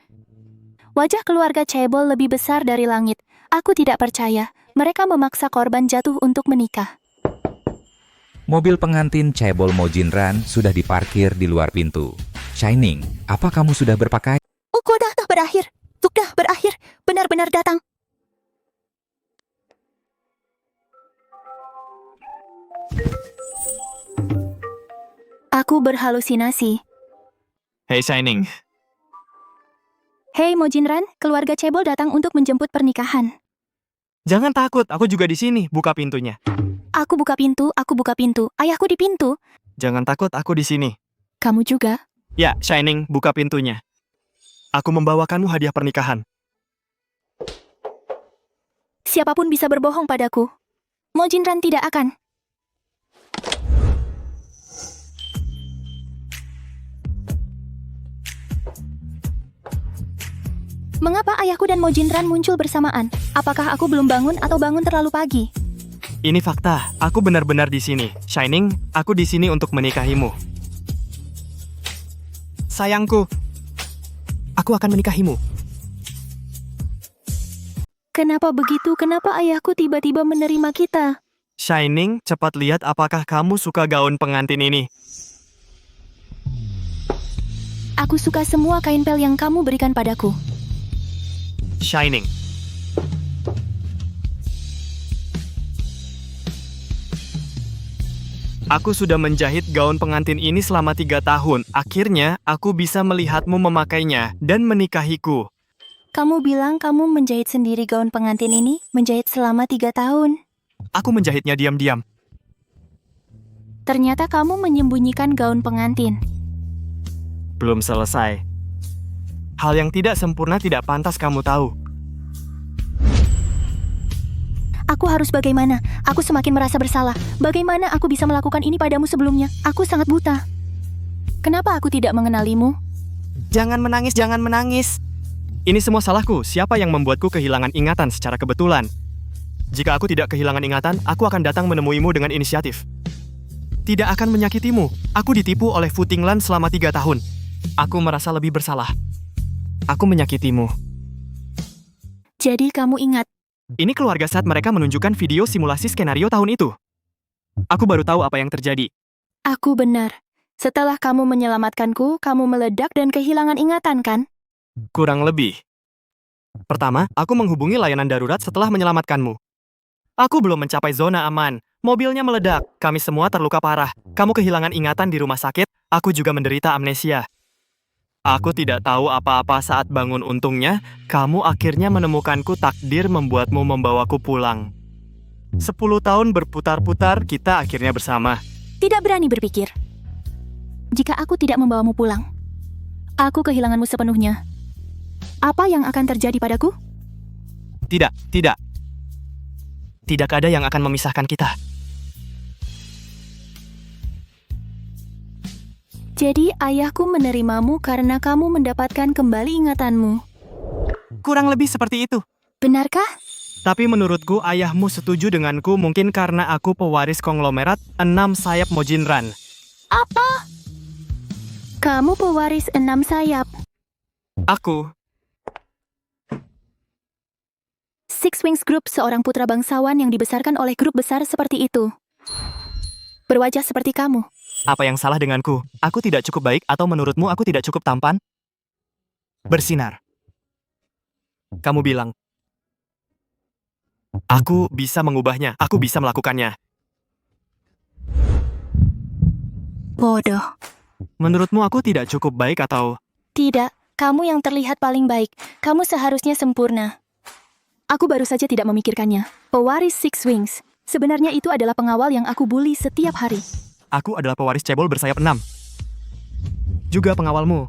Wajah keluarga Chaebol lebih besar dari langit. Aku tidak percaya. Mereka memaksa korban jatuh untuk menikah. Mobil pengantin Chaebol Mo Jinran sudah diparkir di luar pintu. Shining, apa kamu sudah berpakaian? Sudah berakhir. Sudah berakhir. Benar-benar datang. Aku berhalusinasi. Hey Shining. Hei Mo Jinran, keluarga Chaebol datang untuk menjemput pernikahan. Jangan takut, aku juga di sini. Buka pintunya. Aku buka pintu, aku buka pintu. Ayahku di pintu. Jangan takut, aku di sini. Kamu juga? Ya, Shining, buka pintunya. Aku membawakanmu hadiah pernikahan. Siapapun bisa berbohong padaku. Mo Jinran tidak akan. Mengapa ayahku dan Mo Jinran muncul bersamaan? Apakah aku belum bangun atau bangun terlalu pagi? Ini fakta, aku benar-benar di sini. Shining, aku di sini untuk menikahimu. Sayangku, aku akan menikahimu. Kenapa begitu? Kenapa ayahku tiba-tiba menerima kita? Shining, cepat lihat apakah kamu suka gaun pengantin ini. Aku suka semua kain pel yang kamu berikan padaku. Shining. Aku sudah menjahit gaun pengantin ini selama 3 tahun. Akhirnya, aku bisa melihatmu memakainya dan menikahiku. Kamu bilang kamu menjahit sendiri gaun pengantin ini? Menjahit selama 3 tahun? Aku menjahitnya diam-diam. Ternyata kamu menyembunyikan gaun pengantin. Belum selesai. Hal yang tidak sempurna tidak pantas kamu tahu. Aku harus bagaimana? Aku semakin merasa bersalah. Bagaimana aku bisa melakukan ini padamu sebelumnya? Aku sangat buta. Kenapa aku tidak mengenalimu? Jangan menangis, jangan menangis. Ini semua salahku. Siapa yang membuatku kehilangan ingatan secara kebetulan? Jika aku tidak kehilangan ingatan, aku akan datang menemuimu dengan inisiatif. Tidak akan menyakitimu. Aku ditipu oleh Fu Tinglan selama 3 tahun. Aku merasa lebih bersalah. Aku menyakitimu. Jadi kamu ingat? Ini keluarga saat mereka menunjukkan video simulasi skenario tahun itu. Aku baru tahu apa yang terjadi. Aku benar. Setelah kamu menyelamatkanku, kamu meledak dan kehilangan ingatan, kan? Kurang lebih. Pertama, aku menghubungi layanan darurat setelah menyelamatkanmu. Aku belum mencapai zona aman. Mobilnya meledak. Kami semua terluka parah. Kamu kehilangan ingatan di rumah sakit. Aku juga menderita amnesia. Aku tidak tahu apa-apa saat bangun. Untungnya, kamu akhirnya menemukanku. Takdir membuatmu membawaku pulang. 10 tahun berputar-putar, kita akhirnya bersama. Tidak berani berpikir. Jika aku tidak membawamu pulang, aku kehilanganmu sepenuhnya. Apa yang akan terjadi padaku? Tidak, tidak. Tidak ada yang akan memisahkan kita. Jadi ayahku menerimamu karena kamu mendapatkan kembali ingatanmu. Kurang lebih seperti itu. Benarkah? Tapi menurutku ayahmu setuju denganku mungkin karena aku pewaris konglomerat 6 sayap Mo Jinran. Apa? Kamu pewaris 6 sayap. Aku. Six Wings Group, seorang putra bangsawan yang dibesarkan oleh grup besar seperti itu. Berwajah seperti kamu. Apa yang salah denganku? Aku tidak cukup baik atau menurutmu aku tidak cukup tampan? Bersinar. Kamu bilang. Aku bisa mengubahnya, aku bisa melakukannya. Bodoh. Menurutmu aku tidak cukup baik atau... Tidak, kamu yang terlihat paling baik. Kamu seharusnya sempurna. Aku baru saja tidak memikirkannya. Pewaris Six Wings. Sebenarnya itu adalah pengawal yang aku bully setiap hari. Aku adalah pewaris cebol bersayap 6. Juga pengawalmu.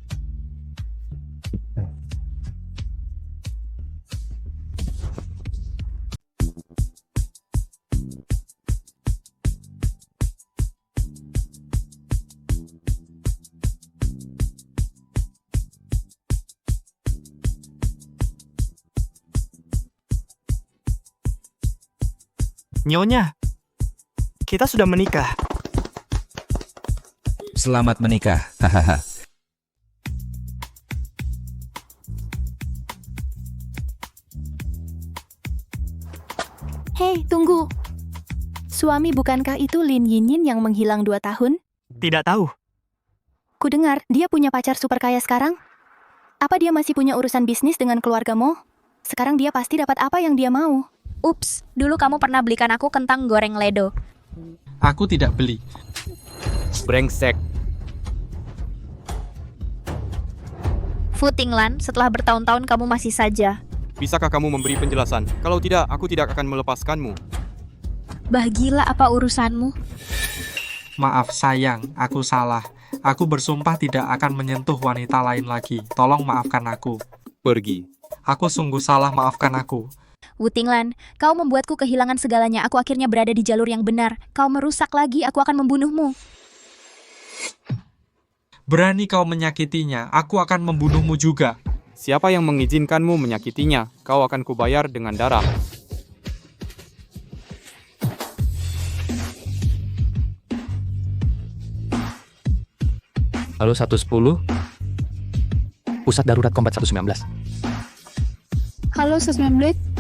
Nyonya, kita sudah menikah. Selamat menikah, hahaha. Hei, tunggu. Suami bukankah itu Lin Yinyin yang menghilang 2 tahun? Tidak tahu. Kudengar, dia punya pacar super kaya sekarang. Apa dia masih punya urusan bisnis dengan keluarga Mo? Sekarang dia pasti dapat apa yang dia mau. Ups, dulu kamu pernah belikan aku kentang goreng ledo. Aku tidak beli. Brengsek. Fu Tinglan, setelah bertahun-tahun kamu masih saja. Bisakah kamu memberi penjelasan? Kalau tidak, aku tidak akan melepaskanmu. Bah gila apa urusanmu? Maaf sayang, aku salah. Aku bersumpah tidak akan menyentuh wanita lain lagi. Tolong maafkan aku. Pergi. Aku sungguh salah, maafkan aku. Wu Tinglan, kau membuatku kehilangan segalanya. Aku akhirnya berada di jalur yang benar. Kau merusak lagi, aku akan membunuhmu. Berani kau menyakitinya, aku akan membunuhmu juga. Siapa yang mengizinkanmu menyakitinya? Kau akan kubayar dengan darah. Halo 110. Pusat Darurat Kombat 119. Halo 119.